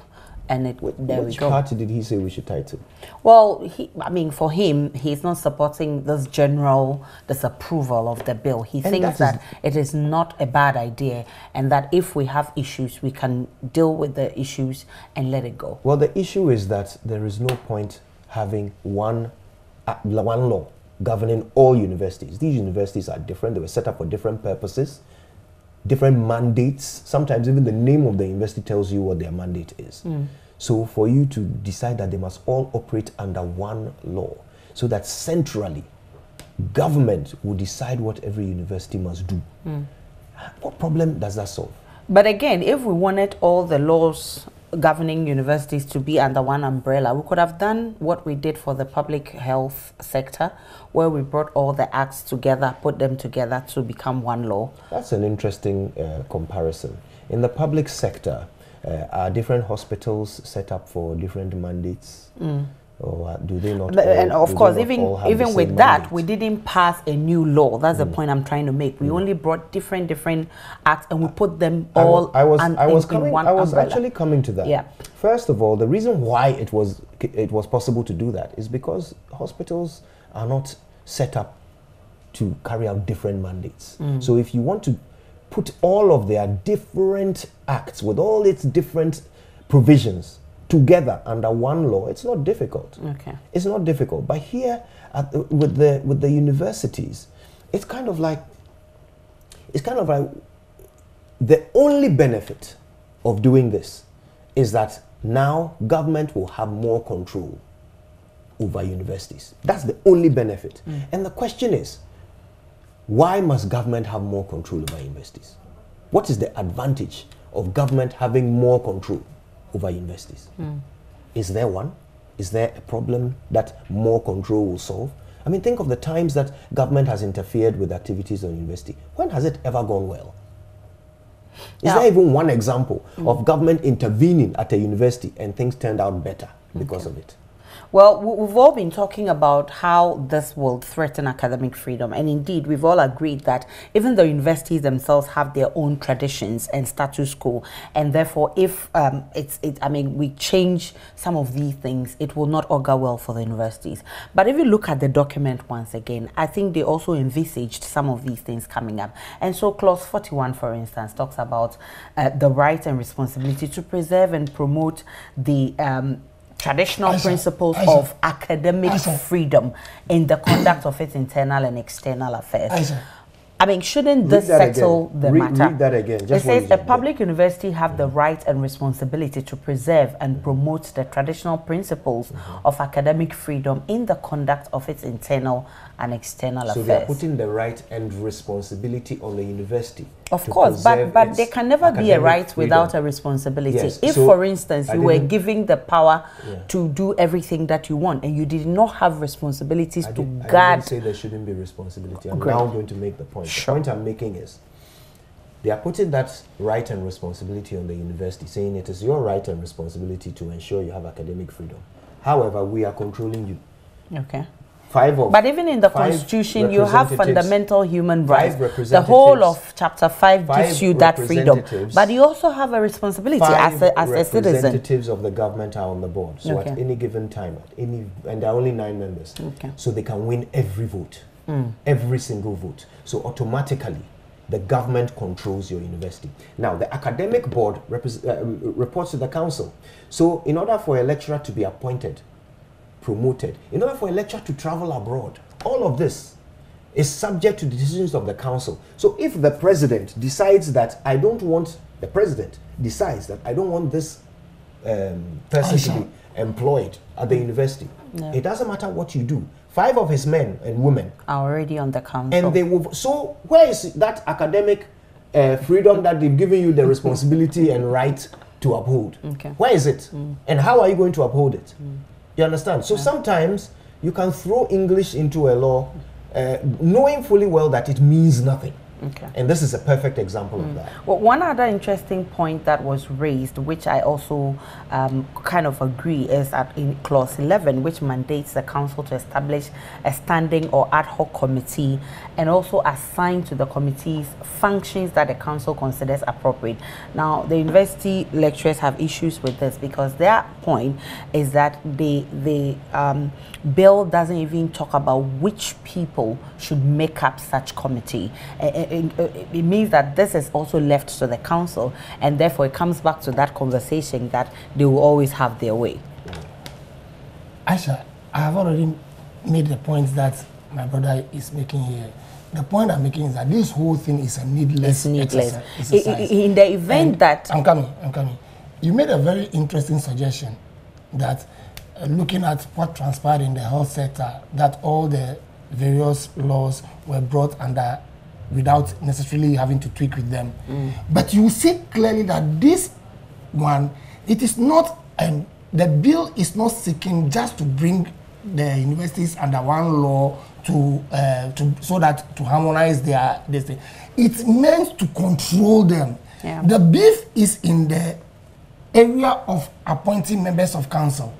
And
which party did he say we should tighten?
Well, I mean, for him, he's not supporting this general disapproval of the bill. He thinks that it is not a bad idea, and that if we have issues, we can deal with the issues and let it go.
Well, the issue is that there is no point having one law governing all universities. These universities are different. They were set up for different purposes, different mandates. Sometimes even the name of the university tells you what their mandate is. So for you to decide that they must all operate under one law, so that centrally government will decide what every university must do. What problem does that solve?
But again, if we wanted all the laws governing universities to be under one umbrella, we could have done what we did for the public health sector, where we brought all the acts together, put them together to become one law.
That's an interesting comparison. In the public sector, are different hospitals set up for different mandates? Or do they not?
And of course, even with that, we didn't pass a new law. That's the point I'm trying to make. We only brought different acts and we put them all
I was
umbrella.
actually coming to that.
Yeah.
First of all, the reason why it was possible to do that is because hospitals are not set up to carry out different mandates. So if you want to put all of their different acts with all its different provisions together under one law, it's not difficult.
Okay.
It's not difficult. But here, with the universities, it's kind of like the only benefit of doing this is that now government will have more control over universities. That's the only benefit. And the question is, why must government have more control over universities? What is the advantage of government having more control over universities? Is there one? Is there a problem that more control will solve? I mean, think of the times that government has interfered with activities on university. When has it ever gone well? Is there even one example of government intervening at a university and things turned out better because of it?
Well, we've all been talking about how this will threaten academic freedom. And indeed, we've all agreed that even the universities themselves have their own traditions and status quo. And therefore, if we change some of these things, it will not augur well for the universities. But if you look at the document once again, I think they also envisaged some of these things coming up. And so clause 41, for instance, talks about the right and responsibility to preserve and promote the traditional principles of academic freedom in the conduct of its internal and external affairs. I mean, shouldn't this settle the matter?
Read that again.
It says a public university have the right and responsibility to preserve and promote the traditional principles of academic freedom in the conduct of its internal and external affairs.
So they are putting the right and responsibility on the university.
Of course, but there can never be a right without a responsibility.
Yes.
If,
So
for instance, you were giving the power to do everything that you want and you did not have responsibilities to guard...
I didn't say there shouldn't be responsibility. I'm now going to make the point. The point I'm making is they are putting that right and responsibility on the university, saying it is your right and responsibility to ensure you have academic freedom. However, we are controlling you.
Okay.
But
even in the Constitution, you have fundamental human rights. The whole of Chapter 5 gives you that freedom. But you also have a responsibility as a citizen.
Representatives of the government are on the board. So at any given time, and there are only 9 members. So they can win every vote, every single vote. So automatically, the government controls your university. Now, the academic board reports to the council. So in order for a lecturer to be appointed, promoted, in order for a lecturer to travel abroad, all of this is subject to the decisions of the council. So if the president decides that I don't want this person to be employed at the university, it doesn't matter what you do. 5 of his men and women
are already on the council.
And they will. So where is that academic freedom that they've given you the responsibility and right to uphold? Where is it? And how are you going to uphold it? You understand? So sometimes you can throw English into a law knowing fully well that it means nothing. And this is a perfect example of that.
Well, one other interesting point that was raised, which I also kind of agree, is that in clause 11, which mandates the council to establish a standing or ad hoc committee and also assign to the committee's functions that the council considers appropriate. Now, the university lecturers have issues with this because their point is that the bill doesn't even talk about which people should make up such committee. It means that this is also left to the council, and therefore it comes back to that conversation that they will always have their way.
Aisha, I have already made the point that my brother is making here. The point I'm making is that this whole thing is a needless exercise.
In the event that...
I'm coming. You made a very interesting suggestion that looking at what transpired in the health sector, that all the various laws were brought under without necessarily having to tweak with them. But you see clearly that this one, it is not, the bill is not seeking just to bring the universities under one law to harmonize this thing. It's meant to control them.
Yeah.
The beef is in the area of appointing members of council.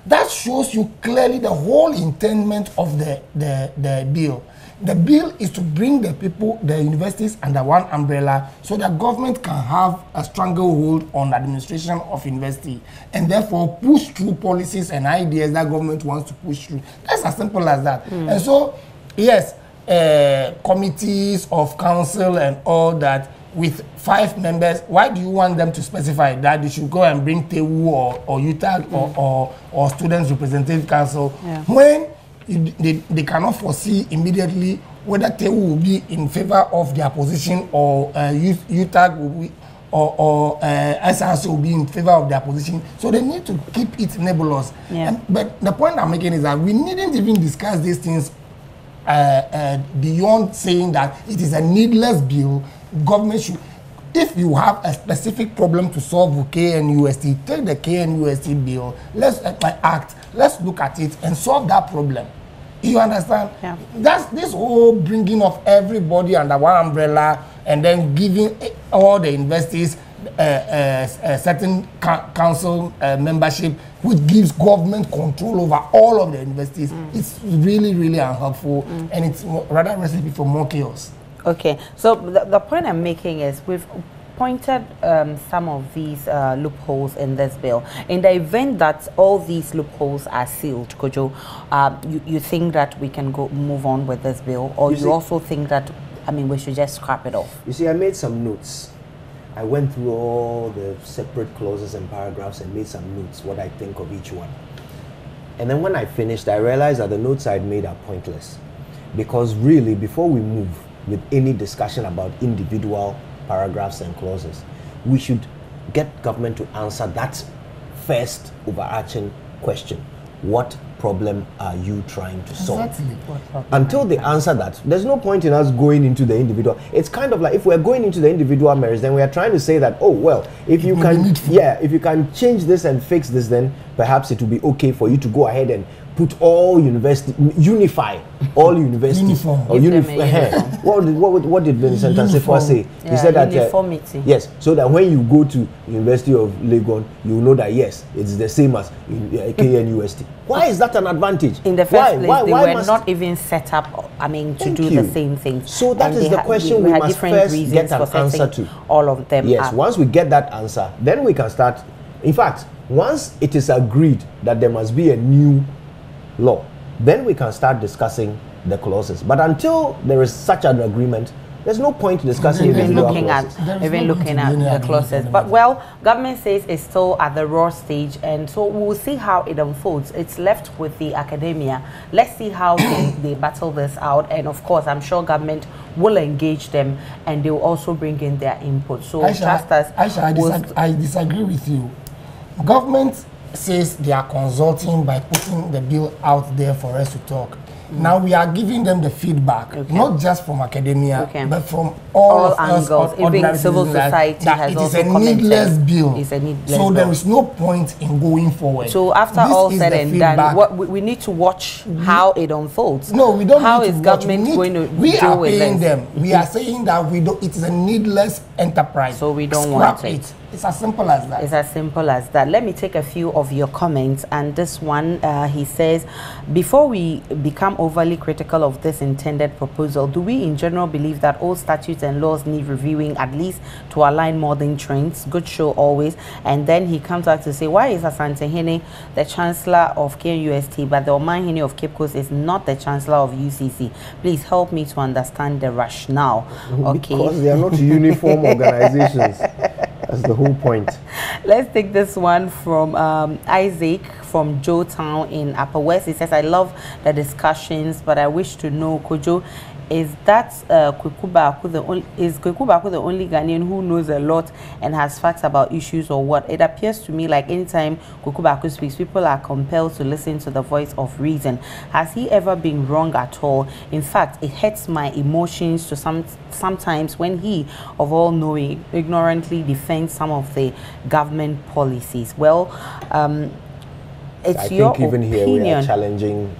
That shows you clearly the whole intent of the bill. The bill is to bring the people, the universities under one umbrella so that government can have a stronger hold on administration of university and therefore push through policies and ideas that government wants to push through. That's as simple as that. And so, yes, committees of council and all that with 5 members, why do you want them to specify that they should go and bring TEWU or UTAG or Students Representative Council when they cannot foresee immediately whether TEWU will be in favor of their position or UTAG will be or SRC will be in favor of their position. So they need to keep it nebulous. But the point I'm making is that we needn't even discuss these things beyond saying that it is a needless bill. Government should, if you have a specific problem to solve with KNUST, take the KNUST bill, let's look at it and solve that problem. You understand?
Yeah.
That's this whole bringing of everybody under one umbrella and then giving all the investors a certain council membership, which gives government control over all of the investors. It's really, really unhelpful, and it's rather a recipe for more chaos.
Okay, so the point I'm making is we've pointed some of these loopholes in this bill. In the event that all these loopholes are sealed, Kojo, you think that we can move on with this bill, or you also think that, I mean, we should just scrap it off?
You see, I made some notes. I went through all the separate clauses and paragraphs and made some notes, what I think of each one. And then when I finished, I realized that the notes I'd made are pointless. Because really, before we move with any discussion about individual paragraphs and clauses, we should get government to answer that first overarching question. What problem are you trying to solve?
Exactly.
Until they answer that, there's no point in us going into the individual. It's kind of like if we're going into the individual merits, then we are trying to say that, oh well, if you can, if you can change this and fix this, then perhaps it will be okay for you to go ahead and put all university, unify all universities. What did Vincent Tansefo say? He said that
uniformity.
Yes, so that when you go to University of Legon, you know that yes, it's the same as KNUST. Why is that an advantage?
In the first place, they were not even set up, I mean, to do the same thing.
So that is the question we must first get an answer to.
All of them.
Yes, once we get that answer, then we can start. In fact, once it is agreed that there must be a new law, then we can start discussing the clauses. But until there is such an agreement, there's no point discussing
even looking at the clauses. But well, government says it's still at the raw stage, and so we'll see how it unfolds. It's left with the academia. Let's see how they battle this out, and of course I'm sure government will engage them and they will also bring in their input. So
I disagree with you. Government says they are consulting by putting the bill out there for us to talk. Now we are giving them the feedback, not just from academia, but from all
angles. Even civil society has also commented.
It is a needless bill.
It's a needless
so
bill.
There is no point in going forward.
So after all said and done, what we need to watch how it unfolds.
No, we don't.
How is government going to
we
deal
are
with
paying
this?
them. We are saying that we don't. It is a needless enterprise.
So we don't want it.
It's as simple as that.
It's as simple as that. Let me take a few of your comments. And this one, he says, before we become overly critical of this intended proposal, do we in general believe that all statutes and laws need reviewing at least to align modern trends? Good show always. And then he comes out to say, why is Asante Hene the Chancellor of KNUST, but the Oman Hene of Cape Coast is not the Chancellor of UCC? Please help me to understand the rationale. Okay.
Because they are not uniform organizations. That's the whole point.
Let's take this one from Isaac from Joe Town in Upper West. He says, I love the discussions, but I wish to know, Kojo, is that Kweku Baako the only Ghanaian who knows a lot and has facts about issues, or what? It appears to me like anytime Kweku Baako speaks, people are compelled to listen to the voice of reason. Has he ever been wrong at all? In fact, it hurts my emotions to sometimes when he, of all knowing, ignorantly defends some of the government policies. Well, it's your opinion.
Here we are challenging.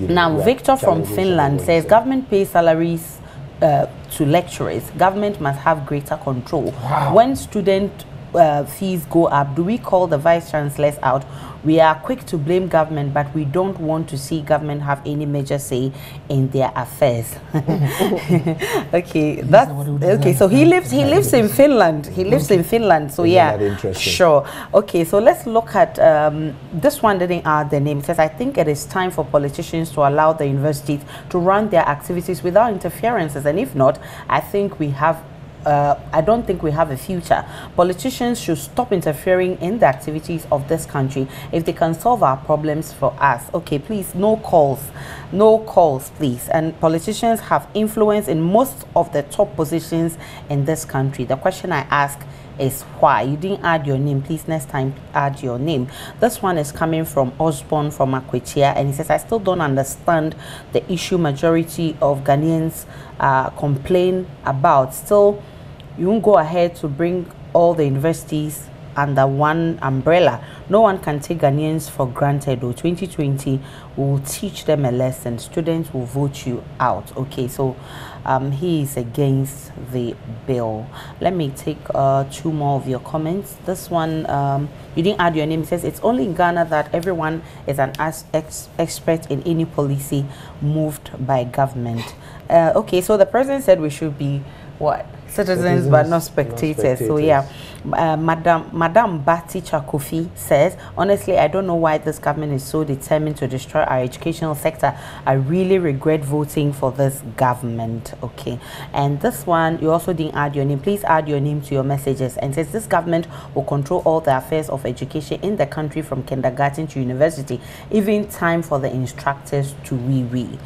Now, Victor from Finland says government pays salaries to lecturers. Government must have greater control.
Wow.
When student fees go up, do we call the vice chancellors out? We are quick to blame government, but we don't want to see government have any major say in their affairs. Okay, that's okay. So he lives in Finland. He lives in Finland. So yeah, sure. Okay, so let's look at this one. Didn't add the name. It says, I think it is time for politicians to allow the universities to run their activities without interferences, and if not, I think we have. I don't think we have a future. Politicians should stop interfering in the activities of this country if they can solve our problems for us. Okay, please, no calls, please. And politicians have influence in most of the top positions in this country. The question I ask is why? You didn't add your name. Please, next time, add your name. This one is coming from Osborne from Akwetia, and he says, I still don't understand the issue majority of Ghanaians complain about. Still, you won't go ahead to bring all the universities under one umbrella. No one can take Ghanaians for granted. 2020 will teach them a lesson. Students will vote you out. Okay, so he is against the bill. Let me take 2 more of your comments. This one, you didn't add your name. It says, it's only in Ghana that everyone is an expert in any policy moved by government. Okay, so the president said we should be what? Citizens but not spectators. So yeah, Madam Bati Chakofi says, honestly, I don't know why this government is so determined to destroy our educational sector. I really regret voting for this government. Okay, and this one, you also didn't add your name. Please add your name to your messages. And says, this government will control all the affairs of education in the country from kindergarten to university, even time for the instructors to wee-wee.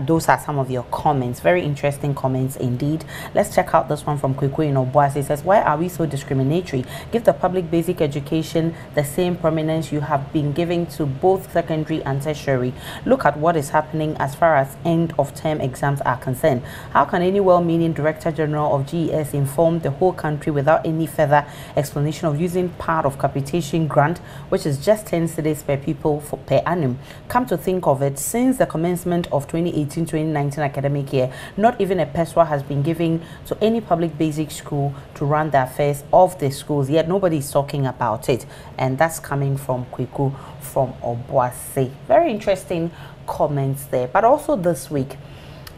Those are some of your comments. Very interesting comments indeed. Let's check out this one from Kweku in Obuasi. It says, why are we so discriminatory? Give the public basic education the same prominence you have been giving to both secondary and tertiary. Look at what is happening as far as end of term exams are concerned. How can any well-meaning Director General of GES inform the whole country without any further explanation of using part of capitation grant, which is just 10 cedis per pupil per annum? Come to think of it, since the commencement of 2018-2019 academic year, not even a peso has been given to any public basic school to run the affairs of the schools, yet nobody is talking about it. And that's coming from Kweku from Obuasi. Very interesting comments there. But also this week,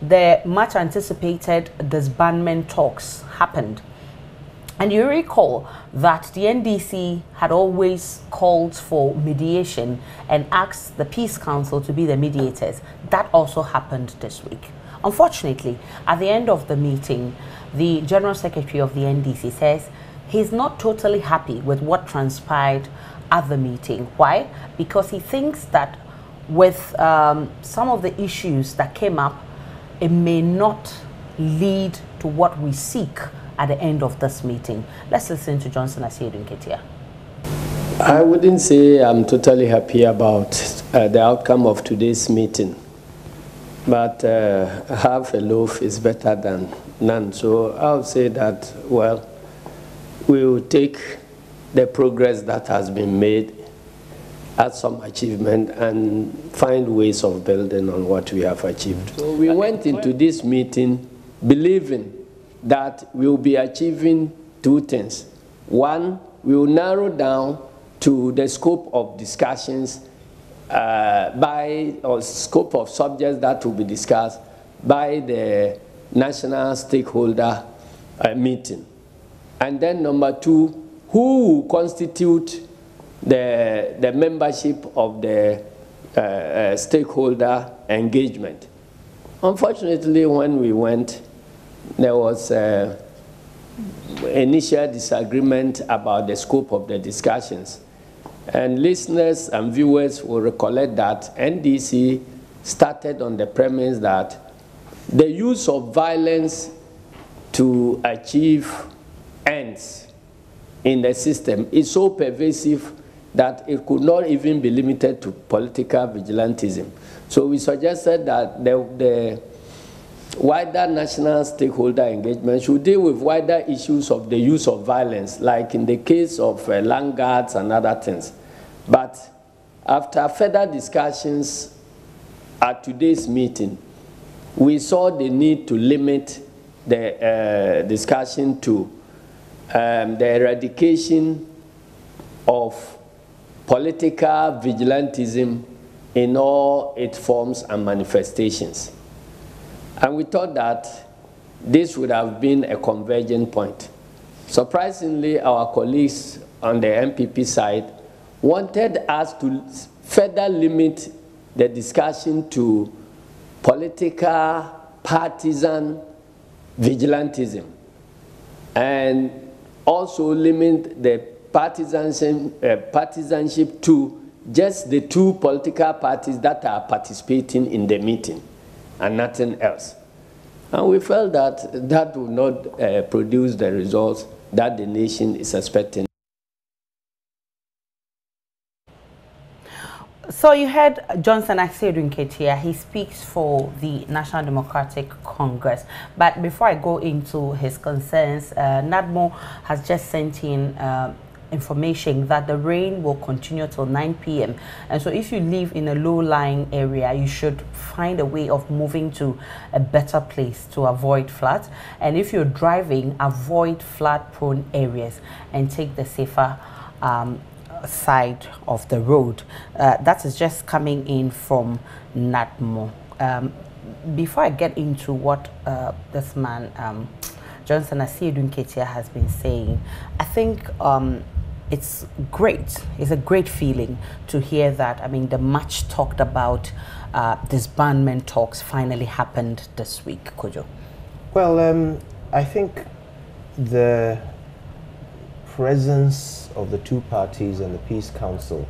the much anticipated disbandment talks happened. And you recall that the NDC had always called for mediation and asked the Peace Council to be the mediators. That also happened this week. Unfortunately, at the end of the meeting, the General Secretary of the NDC says he's not totally happy with what transpired at the meeting. Why? Because he thinks that with some of the issues that came up, it may not lead to what we seek at the end of this meeting. Let's listen to Johnson Asiedu Nketia.
I wouldn't say I'm totally happy about the outcome of today's meeting, but half a loaf is better than none. So I'll say that, well, we will take the progress that has been made as some achievement and find ways of building on what we have achieved. So we went into this meeting believing that we will be achieving 2 things. One, we will narrow down to the scope of discussions or scope of subjects that will be discussed by the national stakeholder meeting. And then number 2, who will constitute the membership of the stakeholder engagement. Unfortunately, when we went, there was initial disagreement about the scope of the discussions. And listeners and viewers will recollect that NDC started on the premise that the use of violence to achieve ends in the system is so pervasive that it could not even be limited to political vigilantism. So we suggested that the wider national stakeholder engagement should deal with wider issues of the use of violence, like in the case of land guards and other things. But after further discussions at today's meeting, we saw the need to limit the discussion to the eradication of political vigilantism in all its forms and manifestations. And we thought that this would have been a converging point. Surprisingly, our colleagues on the MPP side wanted us to further limit the discussion to political partisan vigilantism and also limit the partisanship to just the two political parties that are participating in the meeting and nothing else. And we felt that that would not produce the results that the nation is expecting.
So you heard Johnson Asiedu Nketia. He speaks for the National Democratic Congress. But before I go into his concerns, NADMO has just sent in information that the rain will continue till 9 p.m. And so if you live in a low-lying area, you should find a way of moving to a better place to avoid floods. And if you're driving, avoid flood-prone areas and take the safer side of the road. That is just coming in from NADMO. Before I get into what this man, Johnson Asiedu Nketia, has been saying, I think it's great. It's a great feeling to hear that. I mean, the much talked about disbandment talks finally happened this week, Kojo.
Well, I think the presence of the two parties and the Peace Council,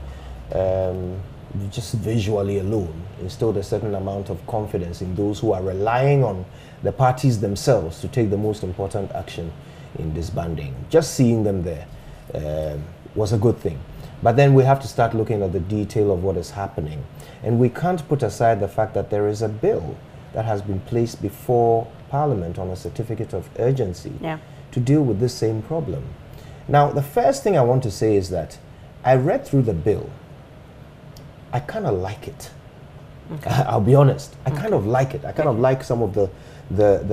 just visually alone, instilled a certain amount of confidence in those who are relying on the parties themselves to take the most important action in disbanding. Just seeing them there was a good thing. But then we have to start looking at the detail of what is happening. And we can't put aside the fact that there is a bill that has been placed before Parliament on a certificate of urgency to deal with this same problem. Now, the first thing I want to say is that I read through the bill. I kind of like it. Okay. I'll be honest. I kind of like it. I kind of like some of the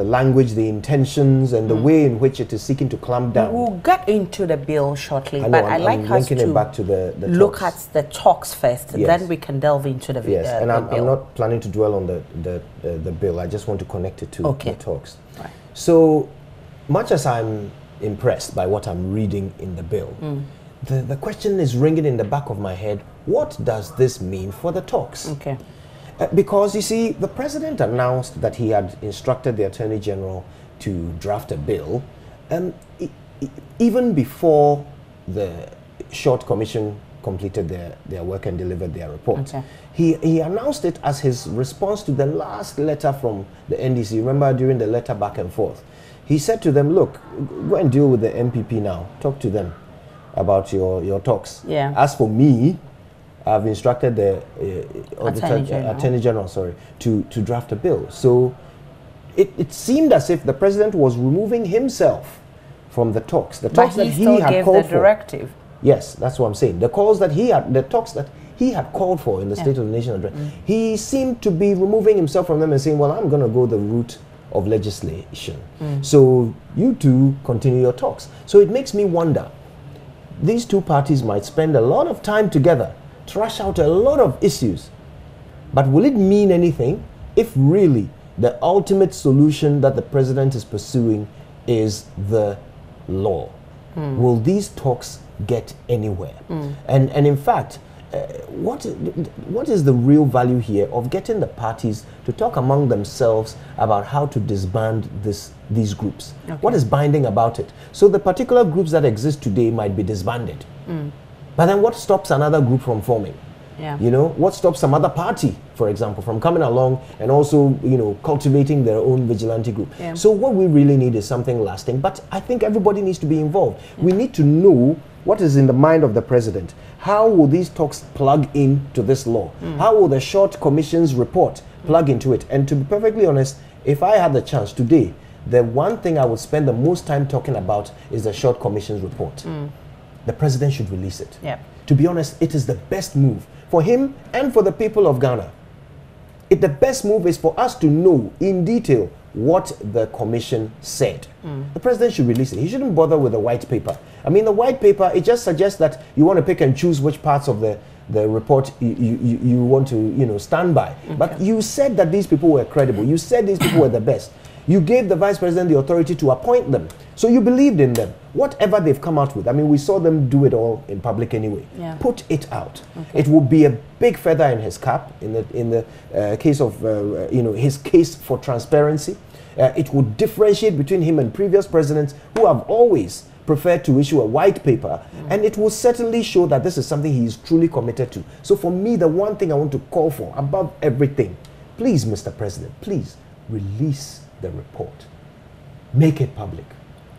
language, the intentions, and the way in which it is seeking to clamp down.
We'll get into the bill shortly,
but
I'd like us to
it back to the
look
talks.
at the talks first, then we can delve into the
bill. Yes, and I'm
bill.
not planning to dwell on the bill. I just want to connect it to the talks.
Right.
So much as I'm impressed by what I'm reading in the bill, the question is ringing in the back of my head, what does this mean for the talks?
Okay.
Because you see, the president announced that he had instructed the Attorney General to draft a bill, and even before the short commission completed their work and delivered their report.
Okay.
He announced it as his response to the last letter from the NDC. Remember, during the letter back and forth, he said to them, look, go and deal with the MPP now. Talk to them about your talks.
Yeah.
As for me, I've instructed the Attorney General, to draft a bill. So it seemed as if the president was removing himself from the talks. The talks that he had called for. The directive. Yes, that's what I'm saying. The talks that he had called for in the State of the Nation address. He seemed to be removing himself from them and saying, well, I'm going to go the route of legislation. So you two continue your talks. So it makes me wonder, these two parties might spend a lot of time together, thrash out a lot of issues, but will it mean anything if really the ultimate solution that the president is pursuing is the law? Will these talks get anywhere? And in fact, what is the real value here of getting the parties to talk among themselves about how to disband these groups? Okay. What is binding about it? So the particular groups that exist today might be disbanded. But then what stops another group from forming?
Yeah.
You know, what stops some other party, for example, from coming along and also, you know, cultivating their own vigilante group? Yeah. So what we really need is something lasting. But I think everybody needs to be involved. Yeah. We need to know what is in the mind of the president. How will these talks plug into this law? How will the short commission's report plug into it? And to be perfectly honest, if I had the chance today, the one thing I would spend the most time talking about is the short commission's report. The president should release it.
Yeah.
To be honest, it is the best move for him and for the people of Ghana. The best move is for us to know in detail what the commission said. The president should release it. He shouldn't bother with the white paper. I mean, the white paper, it just suggests that you want to pick and choose which parts of the report you want to, you know, stand by. Okay. But you said that these people were credible. You said these people were the best. You gave the vice president the authority to appoint them. So you believed in them. Whatever they've come out with, I mean, we saw them do it all in public anyway. Yeah. Put it out. Okay. It will be a big feather in his cap in the case of, you know, his case for transparency. It would differentiate between him and previous presidents who have always preferred to issue a white paper, and it will certainly show that this is something he is truly committed to. So for me, the one thing I want to call for above everything, please, Mr. President, please release the report. Make it public.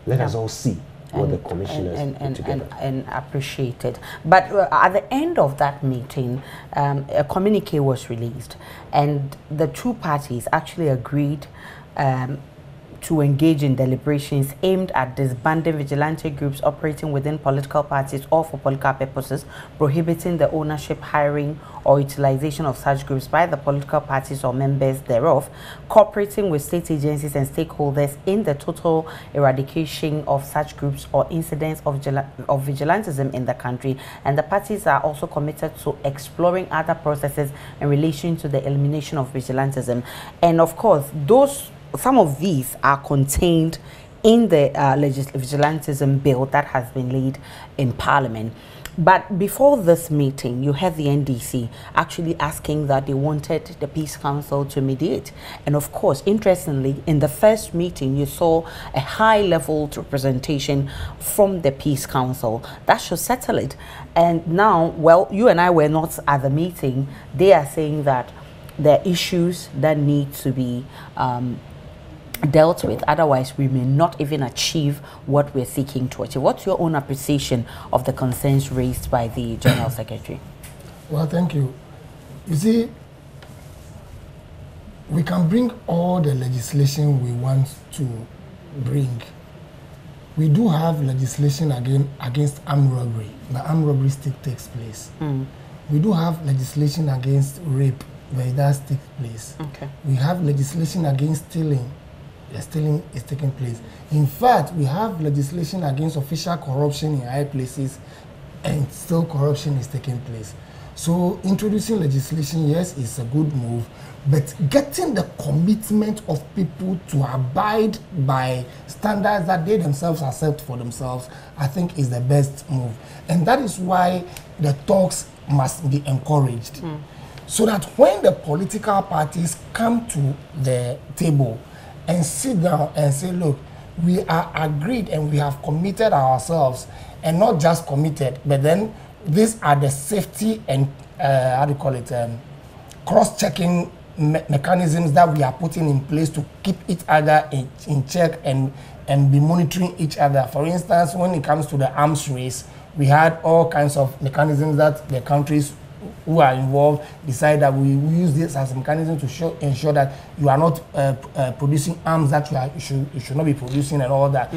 Let us all see what the commissioners put together.
And appreciate it. But at the end of that meeting, a communique was released, and the two parties actually agreed to engage in deliberations aimed at disbanding vigilante groups operating within political parties or for political purposes, prohibiting the ownership, hiring, or utilization of such groups by the political parties or members thereof, cooperating with state agencies and stakeholders in the total eradication of such groups or incidents of vigilantism in the country. And the parties are also committed to exploring other processes in relation to the elimination of vigilantism. And of course, some of these are contained in the vigilantism bill that has been laid in Parliament. But before this meeting, you had the NDC actually asking that they wanted the Peace Council to mediate. And of course, interestingly, in the first meeting, you saw a high-level representation from the Peace Council. That should settle it. And now, well, you and I were not at the meeting. They are saying that there are issues that need to be dealt with, otherwise we may not even achieve what we're seeking to achieve. What's your own appreciation of the concerns raised by the General Secretary?
Well, thank you. You see, we can bring all the legislation we want to bring. We do have legislation against armed robbery, but armed robbery still takes place. We do have legislation against rape, but it does take place. Okay. We have legislation against stealing. Stealing is taking place. In fact, we have legislation against official corruption in high places, and still corruption is taking place. So introducing legislation, yes, is a good move, but getting the commitment of people to abide by standards that they themselves accept for themselves, I think is the best move. And that is why the talks must be encouraged. So that when the political parties come to the table and sit down and say, look, we are agreed and we have committed ourselves, and not just committed, but then these are the safety and cross-checking mechanisms that we are putting in place to keep each other in check and be monitoring each other. For instance, when it comes to the arms race, we had all kinds of mechanisms that the countries who are involved decide that we use this as a mechanism to ensure that you are not producing arms that you should not be producing and all that.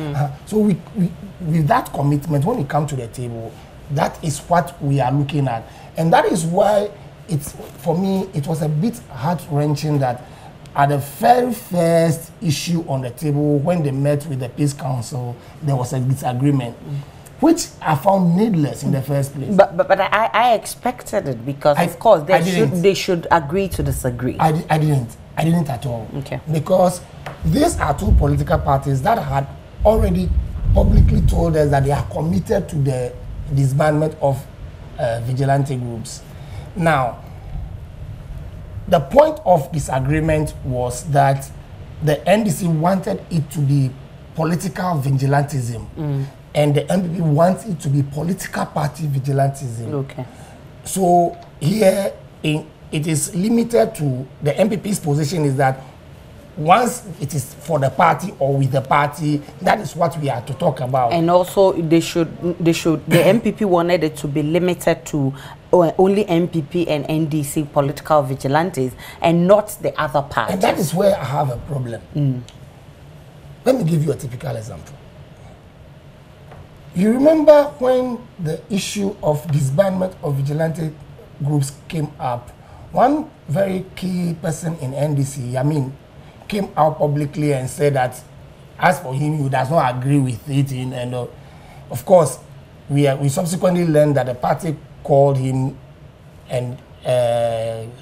So with that commitment, when we come to the table, that is what we are looking at. And that is why for me, it was a bit heart-wrenching that at the very first issue on the table, when they met with the Peace Council, there was a disagreement, which I found needless in the first place.
But I expected it, because of course they should agree to disagree. I
didn't at all. Okay. Because these are two political parties that had already publicly told us that they are committed to the disbandment of vigilante groups. Now, the point of disagreement was that the NDC wanted it to be political vigilantism, and the MPP wants it to be political party vigilantism.
Okay.
So here, it is limited to the MPP's position is that once it is for the party or with the party, that is what we are to talk about.
And also, the MPP wanted it to be limited to only MPP and NDC political vigilantes and not the other parties.
And that is where I have a problem. Let me give you a typical example. You remember when the issue of disbandment of vigilante groups came up, one very key person in NDC, came out publicly and said that as for him, he does not agree with it. And of course, we subsequently learned that the party called him and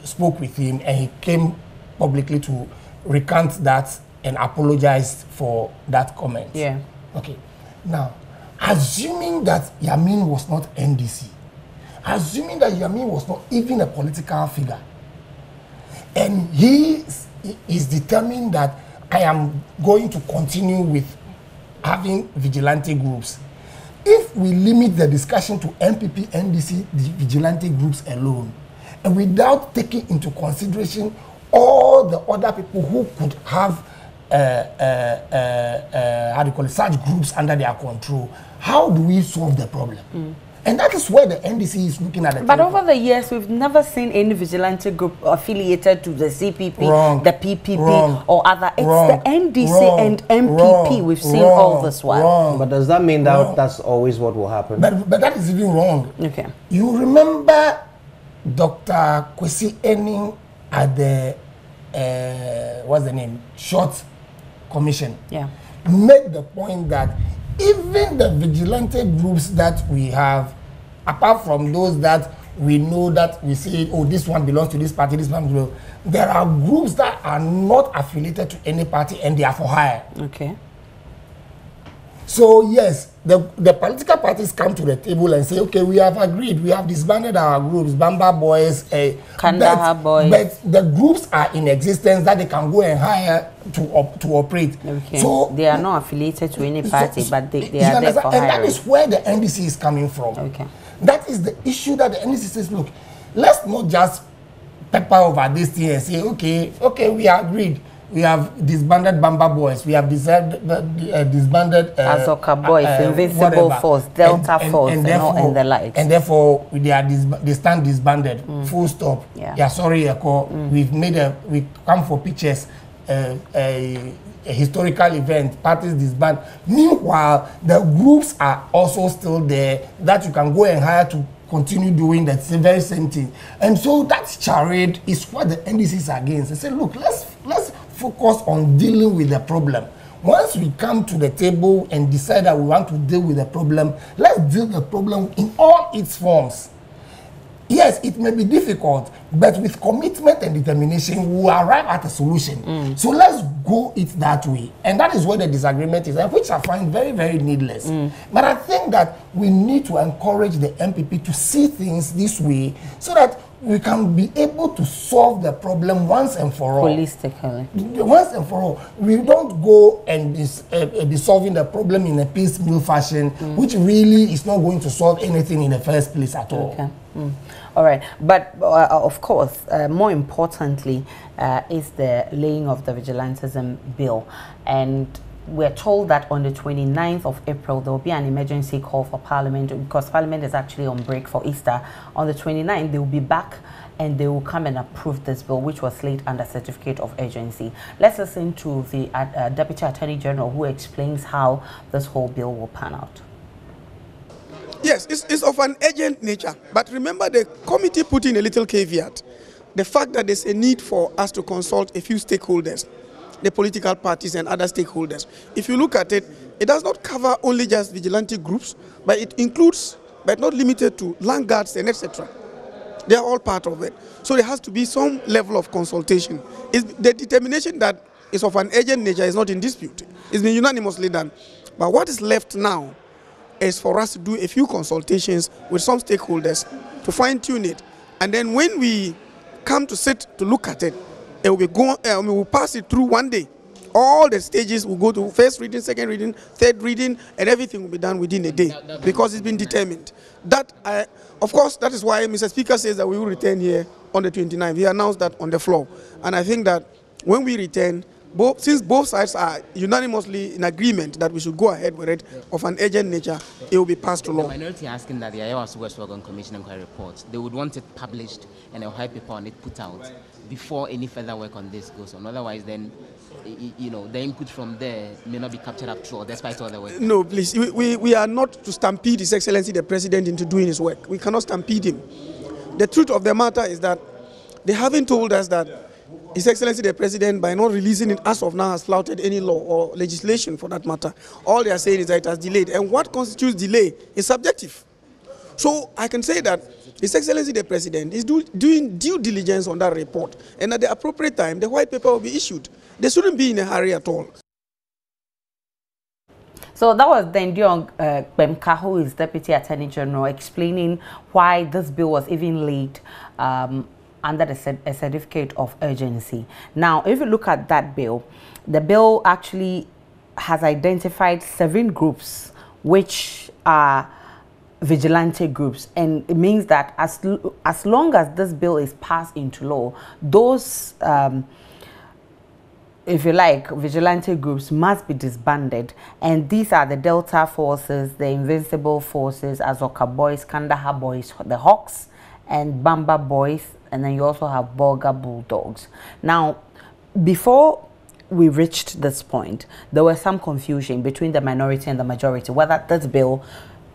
spoke with him, and he came publicly to recant that and apologized for that comment.
Yeah.
Okay. Now, assuming that Yamin was not NDC, assuming that Yamin was not even a political figure, and he is determined that I am going to continue with having vigilante groups, if we limit the discussion to MPP, NDC, the vigilante groups alone, and without taking into consideration all the other people who could have such groups under their control, how do we solve the problem? And that is where the NDC is looking at it.
But over the years, we've never seen any vigilante group affiliated to the CPP, the PPP, or other. It's the NDC and MPP we've seen all this while.
But does that mean that that's always what will happen?
But that is even wrong.
Okay.
You remember Dr. Kwesi Enning at the, what's the name? Short Commission.
Yeah.
Made the point that even the vigilante groups that we have, apart from those that we know that we say, oh, this one belongs to this party, this one belongs, there are groups that are not affiliated to any party and they are for hire.
Okay.
So yes, the political parties come to the table and say, okay, we have agreed, we have disbanded our groups, Bamba Boys,
Kandahar Boys.
But the groups are in existence that they can go and hire to operate.
Okay.
So
they are not affiliated to any party, but they are there for
and
hiring.
that is where the NDC is coming from.
Okay.
That is the issue that the NDC says, look, let's not just pepper over this thing and say, okay, we agreed. We have disbanded Bamba Boys. We have disbanded
Azoka Boys, Invincible Force, Delta Force, and the likes.
And therefore, they stand disbanded. Full stop. Yeah, sorry, we come for pictures. A historical event, parties disband. Meanwhile, the groups are also still there that you can go and hire to continue doing that very same thing. And so that charade is what the NDC is against. They say, look, let's focus on dealing with the problem. Once we come to the table and decide that we want to deal with the problem, let's deal with the problem in all its forms. Yes, it may be difficult, but with commitment and determination, we will arrive at a solution. So let's go it that way. And that is where the disagreement is, which I find very, very needless. But I think that we need to encourage the MPP to see things this way so that we can be able to solve the problem once and for all.
Holistically.
Once and for all. We don't go and be solving the problem in a piecemeal fashion, which really is not going to solve anything in the first place at all.
Okay. All right. But of course, more importantly, is the laying of the vigilantism bill. And we're told that on the 29th of April, there will be an emergency call for Parliament because Parliament is actually on break for Easter. On the 29th, they will be back and they will come and approve this bill, which was laid under certificate of urgency. Let's listen to the Deputy Attorney General who explains how this whole bill will pan out.
Yes, it's of an urgent nature. But remember, the committee put in a little caveat. The fact that there's a need for us to consult a few stakeholders, the political parties and other stakeholders. If you look at it, it does not cover only just vigilante groups, but it includes, but not limited to, land guards and etc. They are all part of it. So there has to be some level of consultation. The determination that is of an urgent nature is not in dispute. It's been unanimously done. But what is left now is for us to do a few consultations with some stakeholders to fine-tune it. And then when we come to sit to look at it, it will be we will pass it through one day. All the stages will go to first reading, second reading, third reading, and everything will be done within a day because it's been determined. That, of course, that is why Mr. Speaker says that we will return here on the 29th. He announced that on the floor. And I think that when we return, since both sides are unanimously in agreement that we should go ahead with it of an urgent nature, it will be passed to law.
The minority asking that the Iowa West Wagon Commission Inquiry report, they would want it published and a white paper on it put out before any further work on this goes on. Otherwise, then, you know, the input from there may not be captured after all, despite all the work.
No, please. We are not to stampede His Excellency the President into doing his work. We cannot stampede him. The truth of the matter is that they haven't told us that His Excellency the President, by not releasing it as of now, has flouted any law or legislation for that matter. All they are saying is that it has delayed. And what constitutes delay is subjective. So I can say that His Excellency the President is doing due diligence on that report. And at the appropriate time, the white paper will be issued. They shouldn't be in a hurry at all.
So that was Dendiong Bemka, who is Deputy Attorney General, explaining why this bill was even laid under a certificate of urgency. Now, if you look at that bill, the bill actually has identified 7 groups which are vigilante groups, and it means that as long as this bill is passed into law, those if you like, vigilante groups must be disbanded. And these are the Delta Forces, the Invincible Forces, Azoka Boys, Kandahar Boys, the Hawks, and Bamba Boys, and then you also have Bolga Bulldogs. Now, before we reached this point, there was some confusion between the minority and the majority whether this bill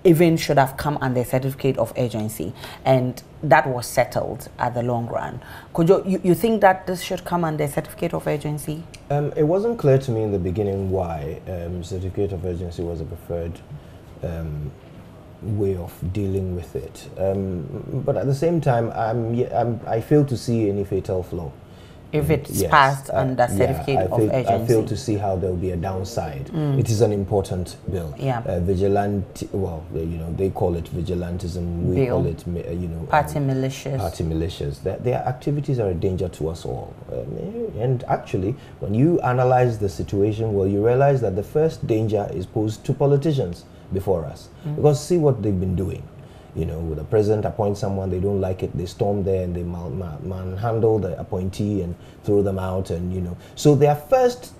even should have come under a certificate of urgency, and that was settled at the long run. Could you think that this should come under a certificate of urgency?
It wasn't clear to me in the beginning why certificate of urgency was a preferred way of dealing with it. But at the same time, I fail to see any fatal flaw.
If it's passed under certificate of urgency.
I fail to see how there will be a downside. It is an important bill. Vigilante, well, you know, they call it vigilantism. We call it, you know,
party militias.
Party militias. Their activities are a danger to us all. And actually, when you analyze the situation, well, you realize that the first danger is posed to politicians before us. Because see what they've been doing. You know, the president appoints someone, they don't like it, they storm there and they manhandle the appointee and throw them out, and you know. So their first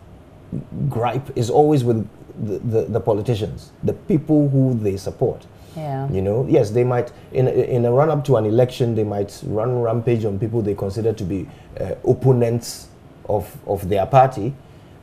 gripe is always with the politicians, the people who they support.
Yeah.
You know, yes, they might, in a run-up to an election, they might run rampage on people they consider to be opponents of their party.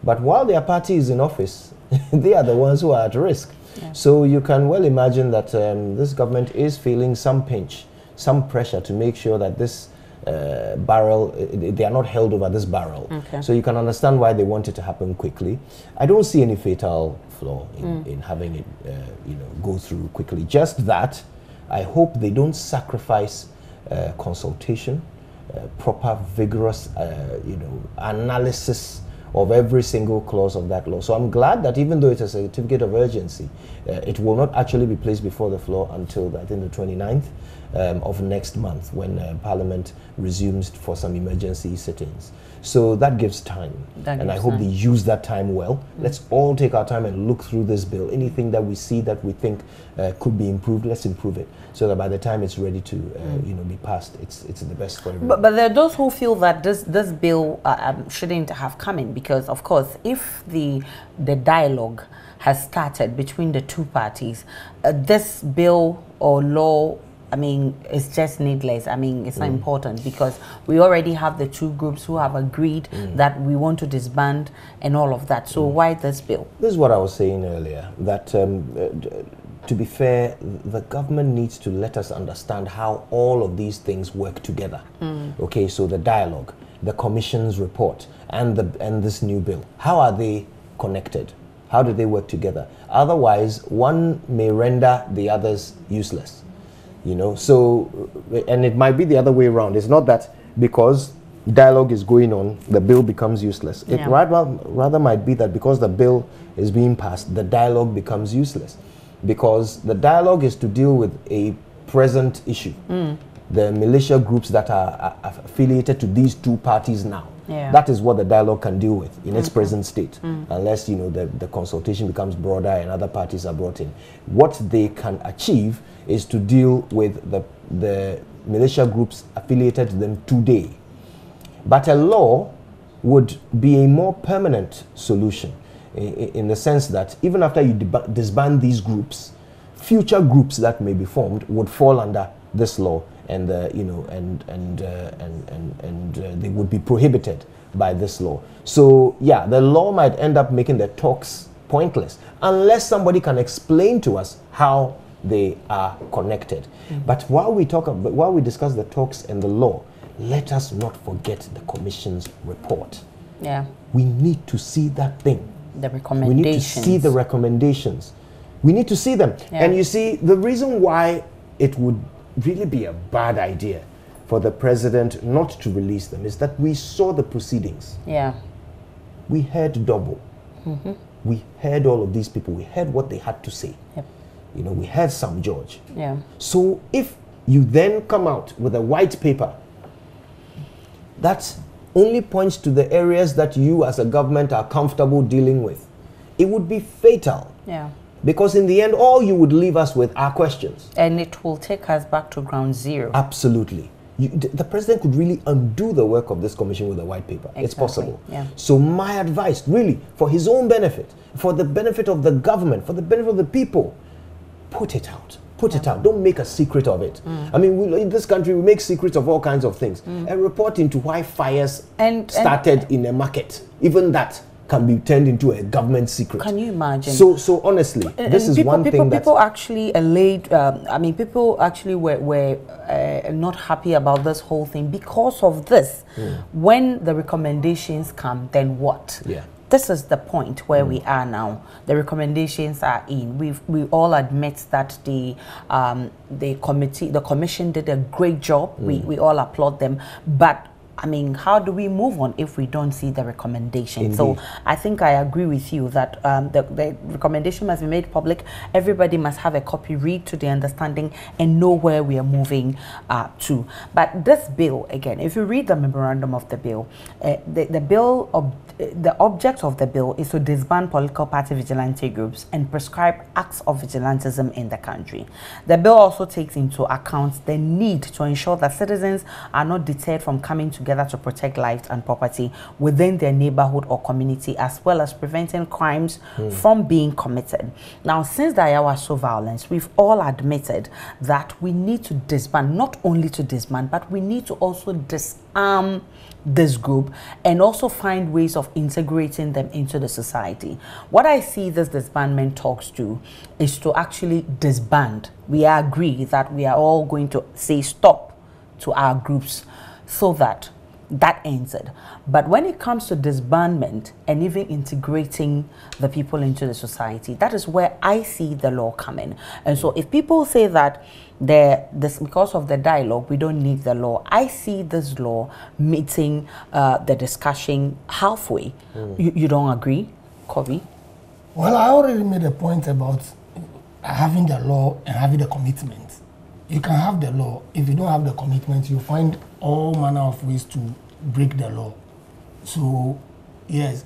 But while their party is in office, they are the ones who are at risk. Yeah. So you can well imagine that this government is feeling some pinch, some pressure to make sure that this barrel, they are not held over this barrel. Okay. So you can understand why they want it to happen quickly. I don't see any fatal flaw in having it, you know, go through quickly. Just that, I hope they don't sacrifice consultation, proper, vigorous, you know, analysis of every single clause of that law. So I'm glad that even though it's a certificate of urgency, it will not actually be placed before the floor until, I think, the 29th of next month, when Parliament resumes for some emergency sittings. So that gives time. And I hope they use that time well. Let's all take our time and look through this bill. Anything that we see that we think could be improved, let's improve it, so that by the time it's ready to you know, be passed, it's the best for everyone.
But there are those who feel that this bill shouldn't have come in, because of course, if the dialogue has started between the two parties, this bill or law, I mean, it's just needless. I mean, it's not important, because we already have the two groups who have agreed that we want to disband and all of that. So why this bill?
This is what I was saying earlier, that to be fair, the government needs to let us understand how all of these things work together. Okay, so the dialogue, the commission's report, and this new bill, how are they connected? How do they work together? Otherwise, one may render the others useless. You know, so, and it might be the other way around. It's not that because dialogue is going on, the bill becomes useless. It rather might be that because the bill is being passed, the dialogue becomes useless. because the dialogue is to deal with a present issue. The militia groups that are affiliated to these two parties now.
Yeah.
That is what the dialogue can deal with in its present state, unless the consultation becomes broader and other parties are brought in. What they can achieve is to deal with the militia groups affiliated to them today. But a law would be a more permanent solution in the sense that even after you disband these groups, future groups that may be formed would fall under this law, and they would be prohibited by this law. So yeah, the law might end up making the talks pointless unless somebody can explain to us how they are connected. But while we discuss the talks and the law, let us not forget the Commission's report.
Yeah.
We need to see that thing.
The recommendations.
We need to see the recommendations. We need to see them.
Yeah.
And you see, the reason why it would really be a bad idea for the president not to release them is that we saw the proceedings.
Yeah.
We heard double. We heard all of these people. We heard what they had to say.
Yep.
We heard Sam George.
Yeah.
So if you then come out with a white paper that only points to the areas that you as a government are comfortable dealing with, it would be fatal.
Yeah.
Because in the end, all you would leave us with are questions.
And it will take us back to ground zero.
Absolutely. The president could really undo the work of this commission with a white paper. Exactly. It's possible.
Yeah.
So my advice, really, for his own benefit, for the benefit of the government, for the benefit of the people, put it out. Put it out. Don't make a secret of it. I mean, in this country, we make secrets of all kinds of things. A report into why fires started in a market, even that can be turned into a government secret.
Can you imagine?
So honestly, this is one thing that
people actually allayed. People actually were not happy about this whole thing because of this. When the recommendations come, then what? Yeah. This is the point where we are now. The recommendations are in. We all admit that the commission did a great job. We all applaud them, but I mean, how do we move on if we don't see the recommendation? Indeed. So I think I agree with you that the recommendation must be made public. Everybody must have a copy, read to the understanding, and know where we are moving to. But this bill, again, if you read the memorandum of the bill, the object of the bill is to disband political party vigilante groups and prescribe acts of vigilantism in the country. The bill also takes into account the need to ensure that citizens are not deterred from coming together to protect lives and property within their neighborhood or community, as well as preventing crimes from being committed. Now, since the Ayawaso violence, we've all admitted that we need to disband, not only to disband, but we need to also disarm this group and also find ways of integrating them into the society. What I see this disbandment talks to is to actually disband. We agree that we are all going to say stop to our groups so that ends it. But when it comes to disbandment and even integrating the people into the society, that is where I see the law coming. And so if people say that because of the dialogue, we don't need the law, I see this law meeting the discussion halfway. You don't agree, Kobe?
Well, I already made a point about having the law and having the commitment. You can have the law. If you don't have the commitment, you find all manner of ways to break the law. So, yes,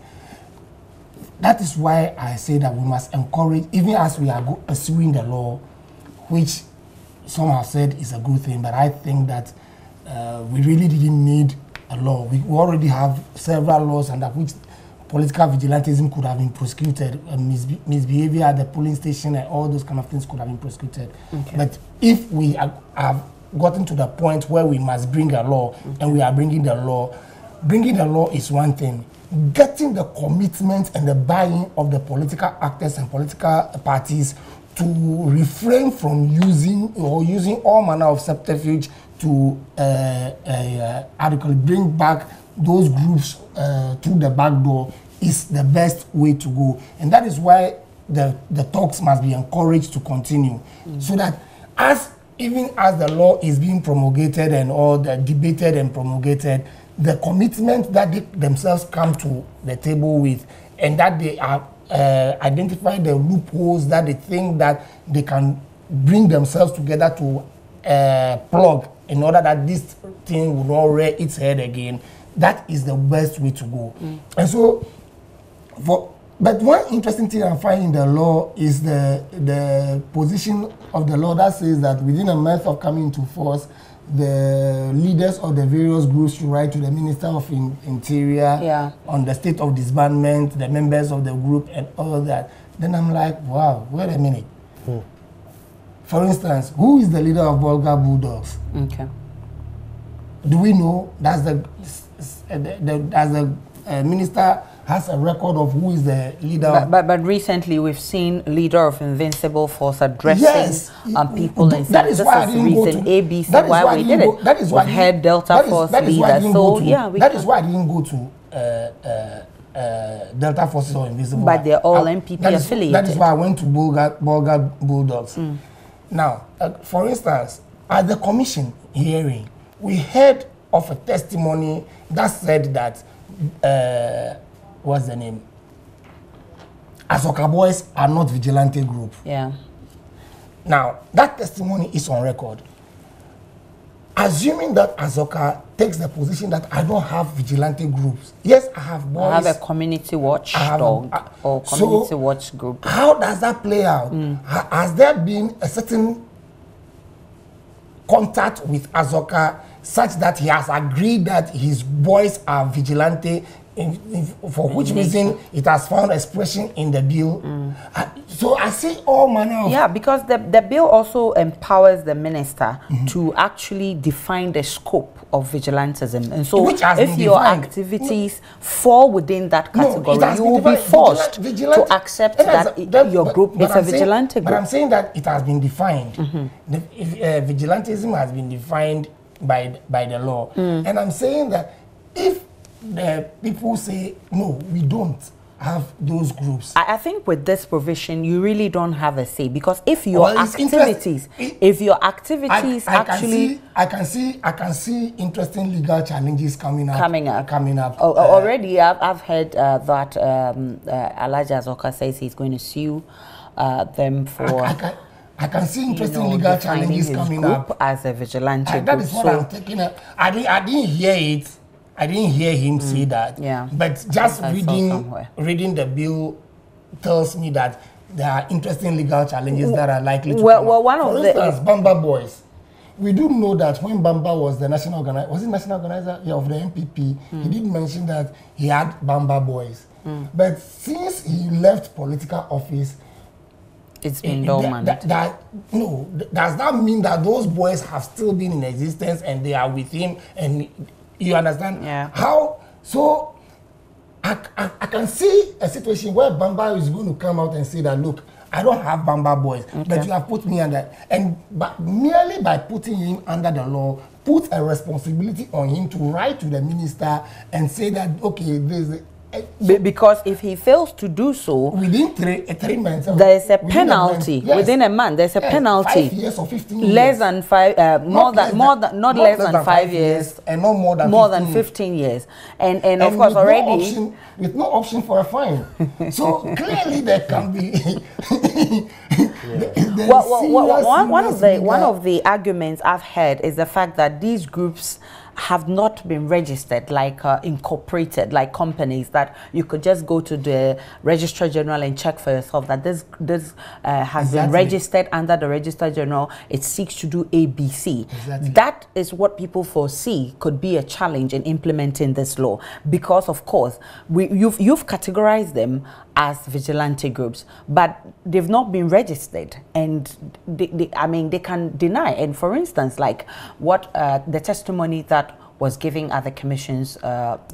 that is why I say that we must encourage, even as we are pursuing the law, which some have said is a good thing, but I think that we really didn't need a law. We already have several laws under which political vigilantism could have been prosecuted, misbehavior at the polling station and all those kind of things could have been prosecuted. Okay. But if we have gotten to the point where we must bring a law, and we are bringing the law is one thing. Getting the commitment and the buy-in of the political actors and political parties to refrain from using all manner of subterfuge to adequately bring back those groups through the back door is the best way to go. And that is why the talks must be encouraged to continue. So that even as the law is being promulgated and all the debated and promulgated, the commitment that they themselves come to the table with and that they are identify the loopholes that they think that they can bring themselves together to plug in order that this thing will not rear its head again. That is the best way to go. And so, but one interesting thing I find in the law is the position of the law that says that within a month of coming into force, the leaders of the various groups should write to the Minister of Interior on the state of disbandment, the members of the group, and all that. Then I'm like, wow, wait a minute. For instance, who is the leader of Bulgar Bulldogs?
Okay.
Do we know? Does the minister has a record of who is the leader?
But recently we've seen leader of Invincible Force addressing people and saying this is reason ABC why we did it.
That is why
head Delta Force leader. So yeah,
that is why I didn't go to Delta Forces or Invincible.
But they're all MPP affiliated.
That is why I went to Bulgar Bulldogs. Now, for instance, at the commission hearing, we heard of a testimony that said that what's the name? Azoka boys are not vigilante group.
Yeah.
Now, that testimony is on record. Assuming that Azoka takes the position that I don't have vigilante groups. Yes, I have boys.
I have a community watchdog or community watch group.
How does that play out? Has there been a certain contact with Azoka such that he has agreed that his boys are vigilante, for which reason it has found expression in the bill? So I see all manner of...
Yeah, because the bill also empowers the minister to actually define the scope of vigilantism. And so if your activities fall within that category, you will be forced to accept that your group is a vigilante group.
But I'm saying that it has been defined. Vigilantism has been defined by the law. And I'm saying that if the people say, no, we don't have those groups.
I think with this provision, you really don't have a say, because if your activities,
I can see interesting legal challenges coming up.
Already, I've heard that Alhaji Azoka says he's going to sue them for.
I can see interesting legal challenges coming up
as a vigilante group.
That is what I'm taking. I didn't hear it. I didn't hear him say that.
Yeah.
But just reading the bill tells me that there are interesting legal challenges that are likely to come up. For instance, Bamba Boys. We do know that when Bamba was the national organizer, of the MPP, he did mention that he had Bamba Boys. But since he left political office,
it's been dormant.
Does that mean that those boys have still been in existence and they are with him? And you understand?
Yeah.
How? So I can see a situation where Bamba is going to come out and say that, look, I don't have Bamba Boys, but you have put me under, but merely by putting him under the law, put a responsibility on him to write to the minister and say that, okay, there's
because if he fails to do so,
within 3 months,
there is a penalty. Within a month, there's a penalty.
5 years or 15 years.
Less than 5, not less than 5 years,
and not
more than 15 years. And of course, already
with no option for a fine. So clearly, there can be.
One of the arguments I've heard is the fact that these groups have not been registered, like incorporated, like companies that you could just go to the Registrar General and check for yourself that this has been registered under the Registrar General. It seeks to do ABC. That is what people foresee could be a challenge in implementing this law, because of course you've categorized them as vigilante groups, but they've not been registered, and they can deny. And for instance, like what the testimony that was giving at the commission's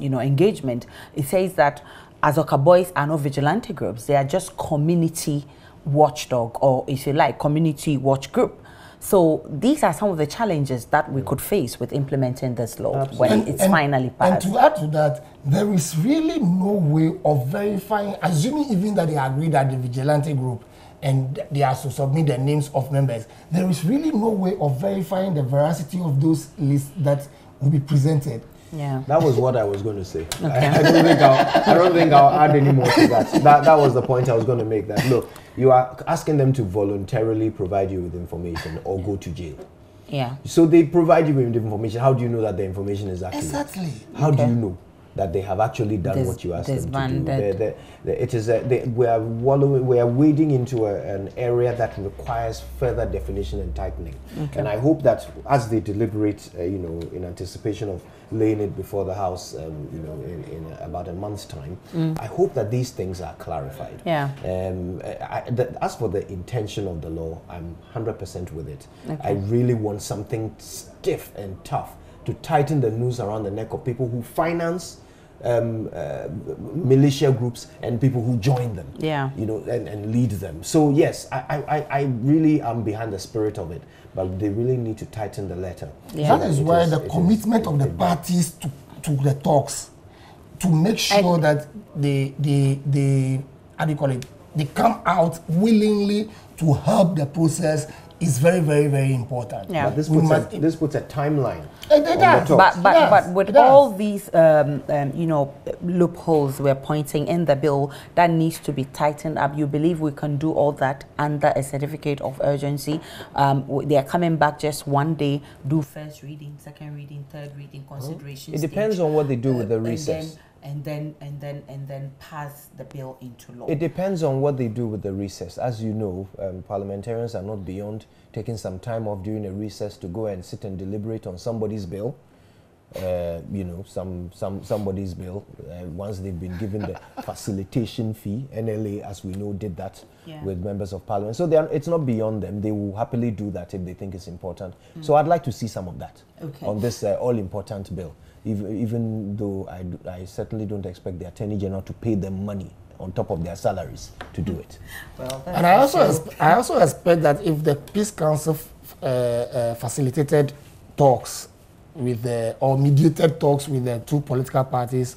engagement, it says that Azoka Boys are not vigilante groups; they are just community watchdog, or if you like, community watch group. So these are some of the challenges that we could face with implementing this law when it's finally passed.
And to add to that, there is really no way of verifying, assuming even that they agree that the vigilante group and they are to submit the names of members, there is really no way of verifying the veracity of those lists that will be presented.
Yeah.
That was what I was going to say. Okay. I don't think I'll add any more to that. That was the point I was going to make. That look, you are asking them to voluntarily provide you with information or go to jail.
Yeah.
So they provide you with information. How do you know that the information is accurate?
Exactly.
How do you know that they have actually done what you asked them to do? We are wading into an area that requires further definition and tightening. Okay. And I hope that as they deliberate, in anticipation of laying it before the House, in about a month's time, I hope that these things are clarified.
Yeah.
As for the intention of the law, I'm 100% with it.
Okay.
I really want something stiff and tough to tighten the noose around the neck of people who finance militia groups and people who join them, and lead them. So yes, I really am behind the spirit of it, but they really need to tighten the letter.
Yeah. That is why the commitment of the parties to the talks, to make sure that they how do you call it, they come out willingly to help the process is very, very, very important.
Yeah. But this puts a timeline.
It does.
But with all these loopholes we're pointing in the bill that needs to be tightened up, you believe we can do all that under a certificate of urgency? They are coming back just one day, do first reading, second reading, third reading, consideration.
It depends on what they do with the recess.
And then pass the bill into law.
It depends on what they do with the recess. As you know, parliamentarians are not beyond taking some time off during a recess to go and sit and deliberate on somebody's bill. Somebody's bill. Once they've been given the facilitation fee, NLA, as we know, did that with members of parliament. So it's not beyond them. They will happily do that if they think it's important. So I'd like to see some of that on this all-important bill. Even though I certainly don't expect the Attorney General to pay them money on top of their salaries to do it.
Well, and I also expect that if the Peace Council facilitated talks with or mediated talks with the two political parties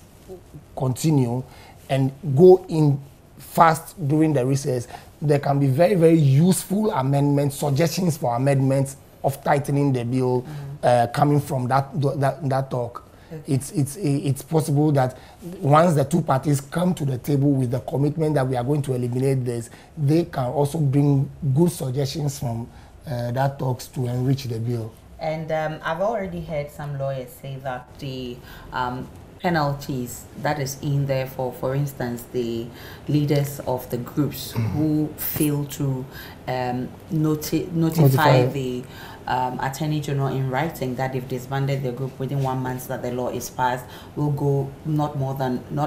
continue and go in fast during the recess, there can be very, very useful amendments, suggestions for amendments of tightening the bill coming from that talk. Okay. It's possible that once the two parties come to the table with the commitment that we are going to eliminate this, they can also bring good suggestions from that talks to enrich the bill.
And I've already heard some lawyers say that the penalties that is in there for instance, the leaders of the groups who fail to notify the Attorney General in writing that they've disbanded the group within 1 month that the law is passed will go not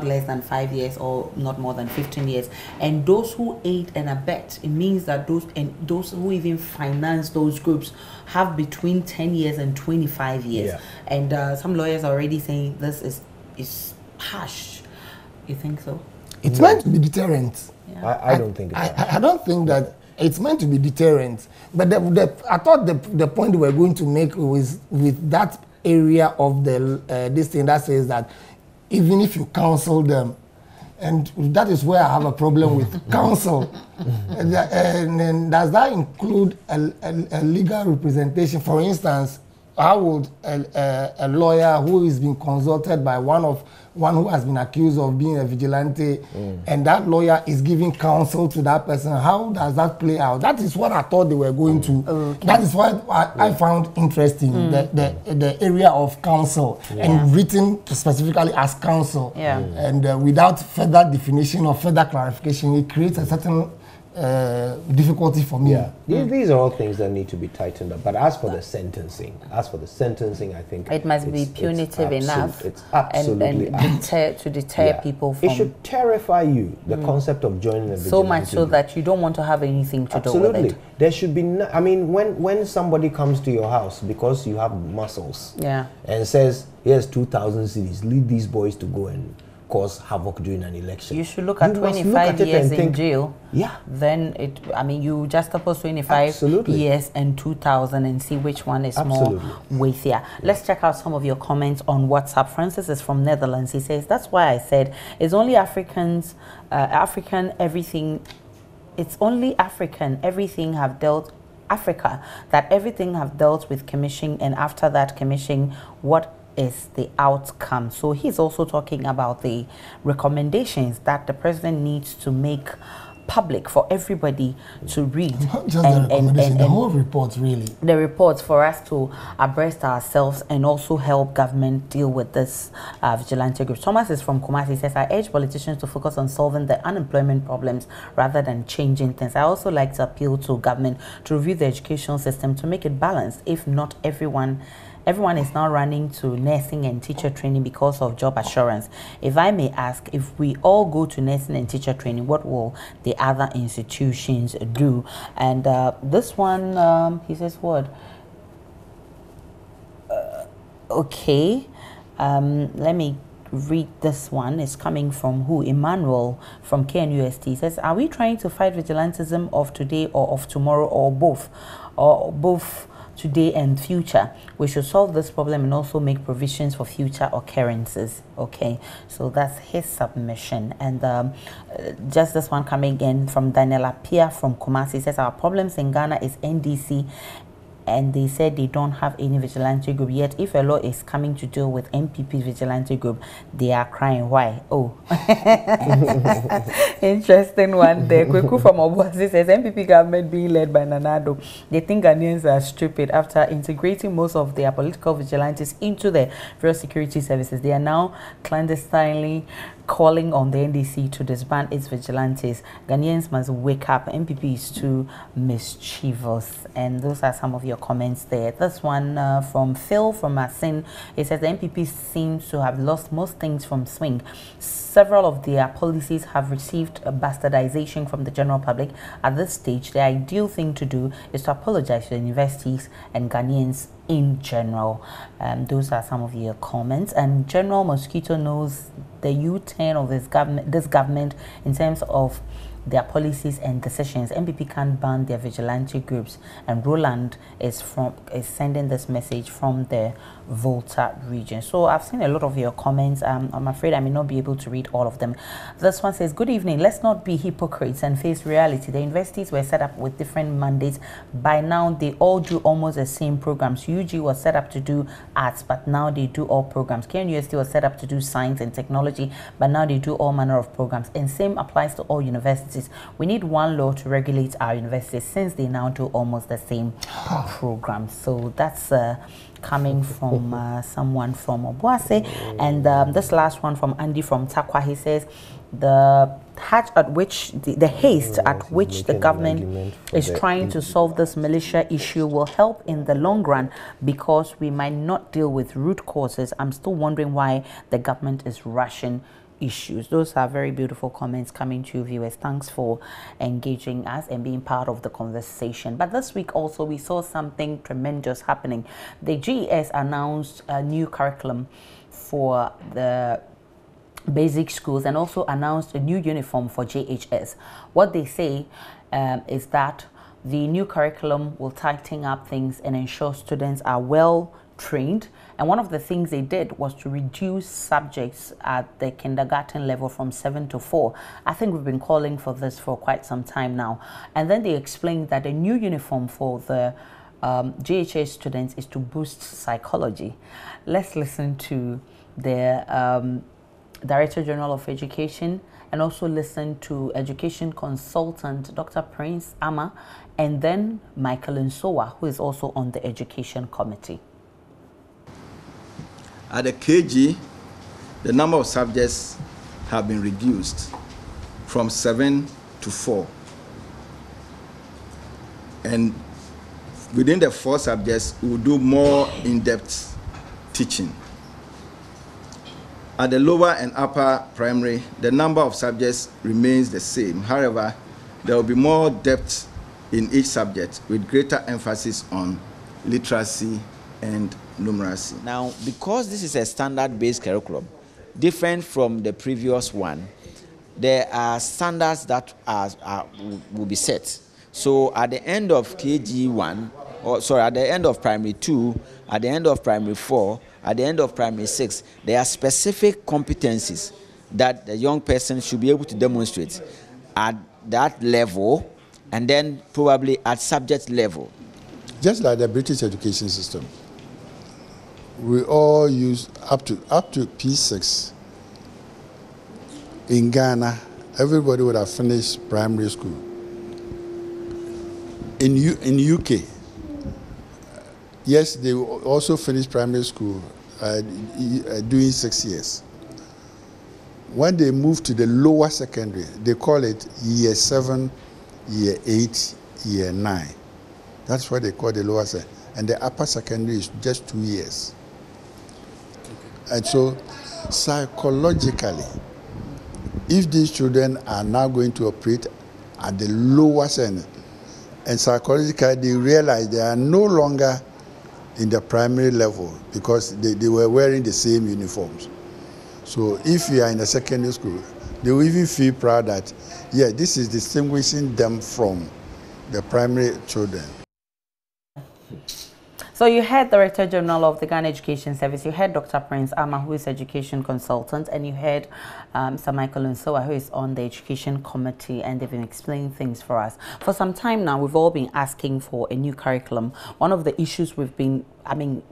less than 5 years or not more than 15 years. And those who aid and abet, it means that those who even finance those groups have between 10 years and 25 years. Yeah. And some lawyers are already saying this is harsh. You think so?
It's meant to be deterrent.
Yeah. I don't think
I don't think that it's meant to be deterrent. But I thought the point we're going to make was with that area of this thing that says that even if you counsel them, and that is where I have a problem with counsel. And does that include a legal representation? For instance, how would a lawyer who is being consulted by one who has been accused of being a vigilante, and that lawyer is giving counsel to that person, how does that play out? That is what I thought they were going to. Okay. That is what I found interesting, the area of counsel, and written specifically as counsel. Yeah. And without further definition or further clarification, it creates a certain difficulty for me.
Yeah. These are all things that need to be tightened up. But as for the sentencing, I think
it must be punitive enough.
It's absolutely
and to deter people from.
It should terrify you, the concept of joining a vigilante
so much so that you don't want to have anything to do with it.
There should be when somebody comes to your house because you have muscles, and says, "Here's 2,000 cedis. Lead these boys to go and cause havoc during an election."
You should look at 25 years in jail.
Yeah.
Then you just oppose 25 years and 2,000 and see which one is more weightier. Let's check out some of your comments on WhatsApp. Francis is from Netherlands. He says, "That's why I said it's only African everything. It's only Africa that everything have dealt with commission, and after that commission, what is the outcome. So he's also talking about the recommendations that the president needs to make public for everybody to read.
Not just the recommendation, the whole report really.
The reports for us to abreast ourselves and also help government deal with this vigilante group. Thomas is from Kumasi. He says, I urge politicians to focus on solving the unemployment problems rather than changing things. I also like to appeal to government to review the education system to make it balanced. If not, everyone is now running to nursing and teacher training because of job assurance. If I may ask, if we all go to nursing and teacher training, what will the other institutions do? And this one, he says what? Okay, let me read this one. It's coming from who? Emmanuel from KNUST. He says, are we trying to fight vigilantism of today or of tomorrow, or both? Or both today and future? We should solve this problem and also make provisions for future occurrences. Okay, so that's his submission. And just this one coming in from Daniela Pia from Kumasi. He says, our problems in Ghana is NDC, and they said they don't have any vigilante group yet. If a law is coming to deal with MPP vigilante group, they are crying. Why? Oh, interesting one there. Kweku from Obuasi says, MPP government being led by Nanado, they think Ghanaians are stupid. After integrating most of their political vigilantes into the various security services, they are now clandestinely calling on the NDC to disband its vigilantes. Ghanaians must wake up. MPP is too mischievous. And those are some of your comments there. This one from Phil from Asin. It says the MPP seems to have lost most things from swing. Several of their policies have received a bastardization from the general public. At this stage, the ideal thing to do is to apologize to the universities and Ghanaians in general. Those are some of your comments. And General Mosquito knows the U-turn of this government in terms of their policies and decisions. MPP can't ban their vigilante groups, and Roland is sending this message from the Volta region. So I've seen a lot of your comments. I'm afraid I may not be able to read all of them. This one says, good evening. Let's not be hypocrites and face reality. The universities were set up with different mandates. By now they all do almost the same programs. UG was set up to do arts, but now they do all programs. KNUST was set up to do science and technology, but now they do all manner of programs. And same applies to all universities. We need one law to regulate our universities, since they now do almost the same programs. So that's coming from someone from Obuasi. And this last one from Andy from Takwa. He says, the haste at which the government is trying to solve this militia issue will help in the long run, because we might not deal with root causes. I'm still wondering why the government is rushing issues. Those are very beautiful comments coming to you, viewers. Thanks for engaging us and being part of the conversation. But this week also we saw something tremendous happening. The GES announced a new curriculum for the basic schools and also announced a new uniform for JHS. What they say is that the new curriculum will tighten up things and ensure students are well trained. And one of the things they did was to reduce subjects at the kindergarten level from 7 to 4. I think we've been calling for this for quite some time now. And then they explained that the new uniform for the JHS students is to boost psychology. Let's listen to the Director General of Education, and also listen to education consultant Dr. Prince Ama, and then Michael Nsowa, who is also on the education committee.
At the KG, the number of subjects have been reduced from 7 to 4. And within the 4 subjects, we will do more in-depth teaching. At the lower and upper primary, the number of subjects remains the same. However, there will be more depth in each subject, with greater emphasis on literacy and numeracy.
Now, because this is a standard-based curriculum, different from the previous one, there are standards that will be set. So at the end of KG1, at the end of primary 2, at the end of primary 4, at the end of primary 6, there are specific competencies that the young person should be able to demonstrate at that level, and then probably at subject level.
Just like the British education system. we all use up to P6 in Ghana. Everybody would have finished primary school. In UK, yes, they also finished primary school doing 6 years. When they move to the lower secondary, they call it year 7, year 8, year 9. That's what they call the lower secondary. And the upper secondary is just 2 years. And so, psychologically, if these children are now going to operate at the lower secondary, and psychologically they realize they are no longer in the primary level because they were wearing the same uniforms. So if you are in a secondary school, they will even feel proud that, yeah, this is distinguishing them from the primary children.
So you heard the Director General of the Ghana Education Service, you heard Dr. Prince Ama, who is education consultant, and you heard Sir Michael Nsoa, who is on the education committee, and they've been explaining things for us. For some time now, we've all been asking for a new curriculum. One of the issues we've been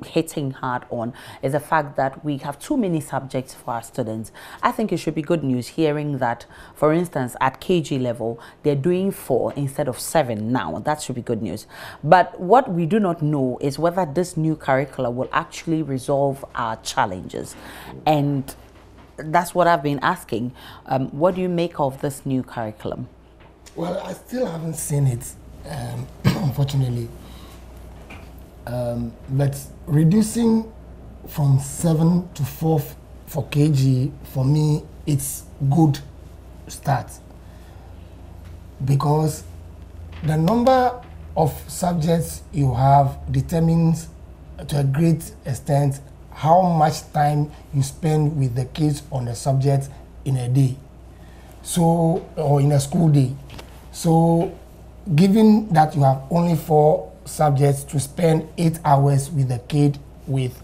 hitting hard on is the fact that we have too many subjects for our students. I think it should be good news hearing that, for instance, at KG level, they're doing 4 instead of 7 now. That should be good news. But what we do not know is whether this new curriculum will actually resolve our challenges. And that's what I've been asking. What do you make of this new curriculum?
Well, I still haven't seen it, unfortunately. But reducing from 7 to 4 for KG, for me, it's good start. Because the number of subjects you have determines to a great extent how much time you spend with the kids on the subject in a day. So, or in a school day. So, given that you have only 4 subjects to spend 8 hours with the kid with,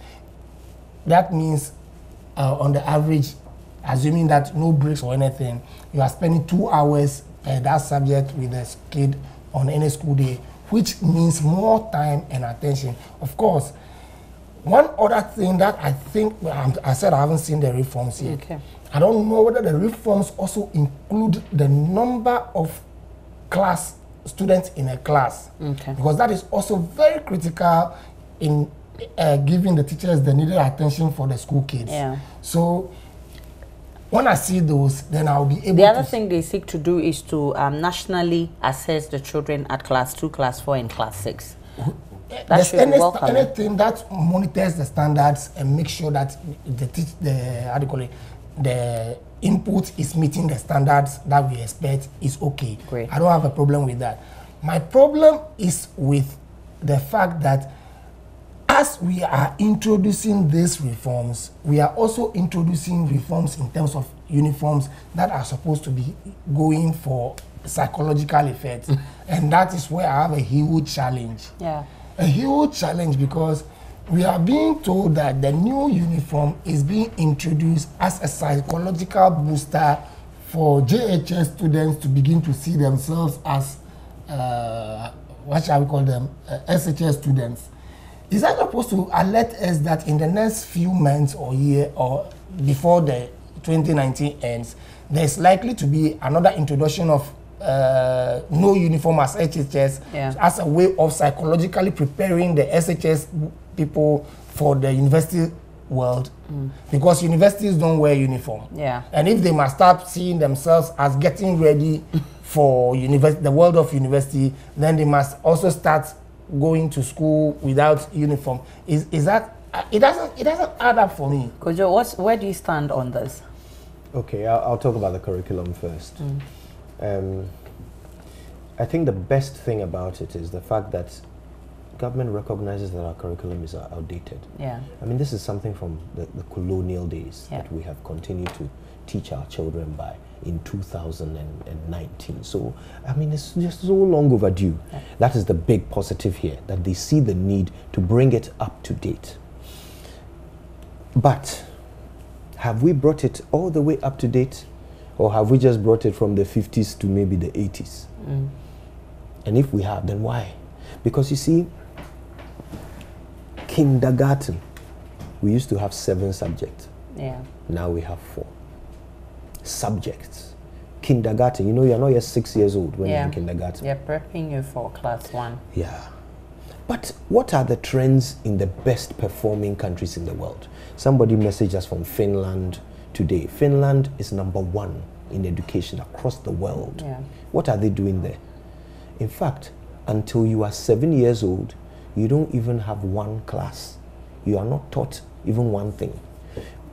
that means on the average, assuming that no breaks or anything, you are spending 2 hours per that subject with the kid on any school day, which means more time and attention. Of course, one other thing that I think, I said I haven't seen the reforms yet. Okay. I don't know whether the reforms also include the number of class students in a class, because that is also very critical in giving the teachers the needed attention for the school kids. Yeah. So when I see those, then I'll be able to...
The other thing they seek to do is to nationally assess the children at class 2, class 4, and class 6.
There's anything that monitors the standards and makes sure that the input is meeting the standards that we expect is okay. Great. I don't have a problem with that. My problem is with the fact that as we are introducing these reforms, we are also introducing reforms in terms of uniforms that are supposed to be going for psychological effects. And that is where I have a huge challenge. Yeah. A huge challenge, because we are being told that the new uniform is being introduced as a psychological booster for JHS students to begin to see themselves as, what shall we call them, SHS students. Is that supposed to alert us that in the next few months or year or before the 2019 ends, there's likely to be another introduction of no uniform as SHS, as a way of psychologically preparing the SHS people for the university world, because universities don't wear uniform. Yeah. And if they must start seeing themselves as getting ready for the world of university, then they must also start going to school without uniform. Is that it doesn't add up for me.
Kojo, where do you stand on this?
Okay, I'll talk about the curriculum first. I think the best thing about it is the fact that government recognizes that our curriculum is outdated. Yeah. I mean, this is something from the colonial days that we have continued to teach our children by in 2019. So, I mean, it's just so long overdue. Yeah. That is the big positive here, that they see the need to bring it up to date. But have we brought it all the way up to date, or have we just brought it from the 50s to maybe the 80s? And if we have, then why? Because you see, kindergarten We used to have 7 subjects.
Yeah.
Now we have 4 subjects. Kindergarten, you know, you're not yet 6 years old when you're in kindergarten.
They're prepping you for class 1.
Yeah. But what are the trends in the best performing countries in the world? Somebody messaged us from Finland today. Finland is #1 in education across the world.
Yeah.
What are they doing there? In fact, until you are 7 years old, you don't even have one class. You are not taught even one thing.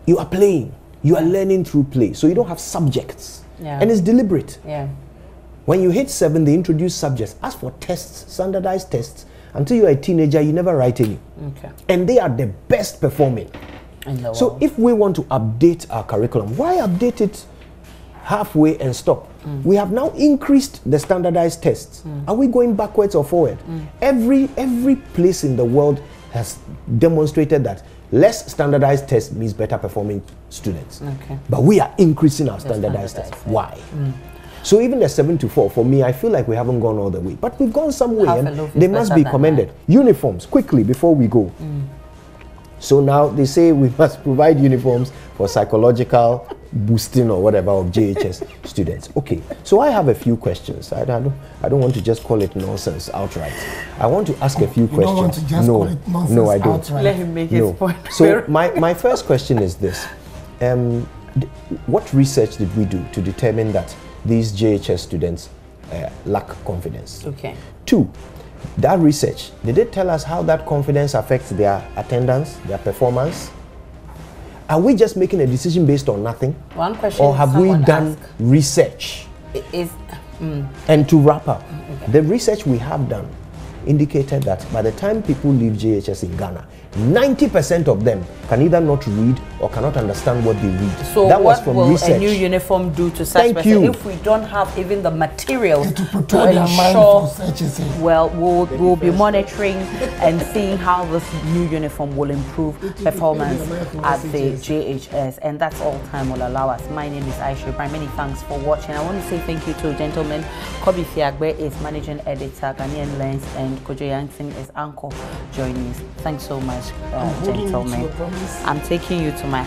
You are playing. You are learning through play. So you don't have subjects.
Yeah.
And it's deliberate.
Yeah.
When you hit 7, they introduce subjects. As for tests, standardized tests, until you're a teenager, you never write any.
Okay.
And they are the best performing.
In the
So
world.
if we want to update our curriculum, why update it halfway and stop? We have now increased the standardized tests. Are we going backwards or forward? Every place in the world has demonstrated that less standardized tests means better performing students.
Okay.
But we are increasing our standardized tests. Why? So even the 7 to 4, for me, I feel like we haven't gone all the way. But we've gone some way, and they must be commended. Uniforms, quickly, before we go. So now they say we must provide uniforms for psychological boosting or whatever of JHS students. Okay, so I have a few questions. I don't want to just call it nonsense outright. I want to ask a few questions.
Don't want to just call it nonsense
no, I don't.
outright.
Let him make his point.
So my first question is this. What research did we do to determine that these JHS students lack confidence?
Okay.
2, that research, did it tell us how that confidence affects their attendance, their performance? Are we just making a decision based on nothing?
One question.
Or have we done research? And to wrap up, the research we have done indicated that by the time people leave JHS in Ghana, 90% of them can either not read or cannot understand what they read.
So
that was
what
from
will
research.
a new uniform do to such person if we don't have even the material to ensure? Well, we'll be monitoring and seeing how this new uniform will improve performance at the JHS, and that's all time will allow us. My name is Aisha Ibrahim. Many thanks for watching. I want to say thank you to gentlemen. Kobe Fiagbe is managing editor, Ghanaian Lens, and Kojo Yansing is anchor, JoyNews. Thanks so much, gentlemen. I'm taking you to my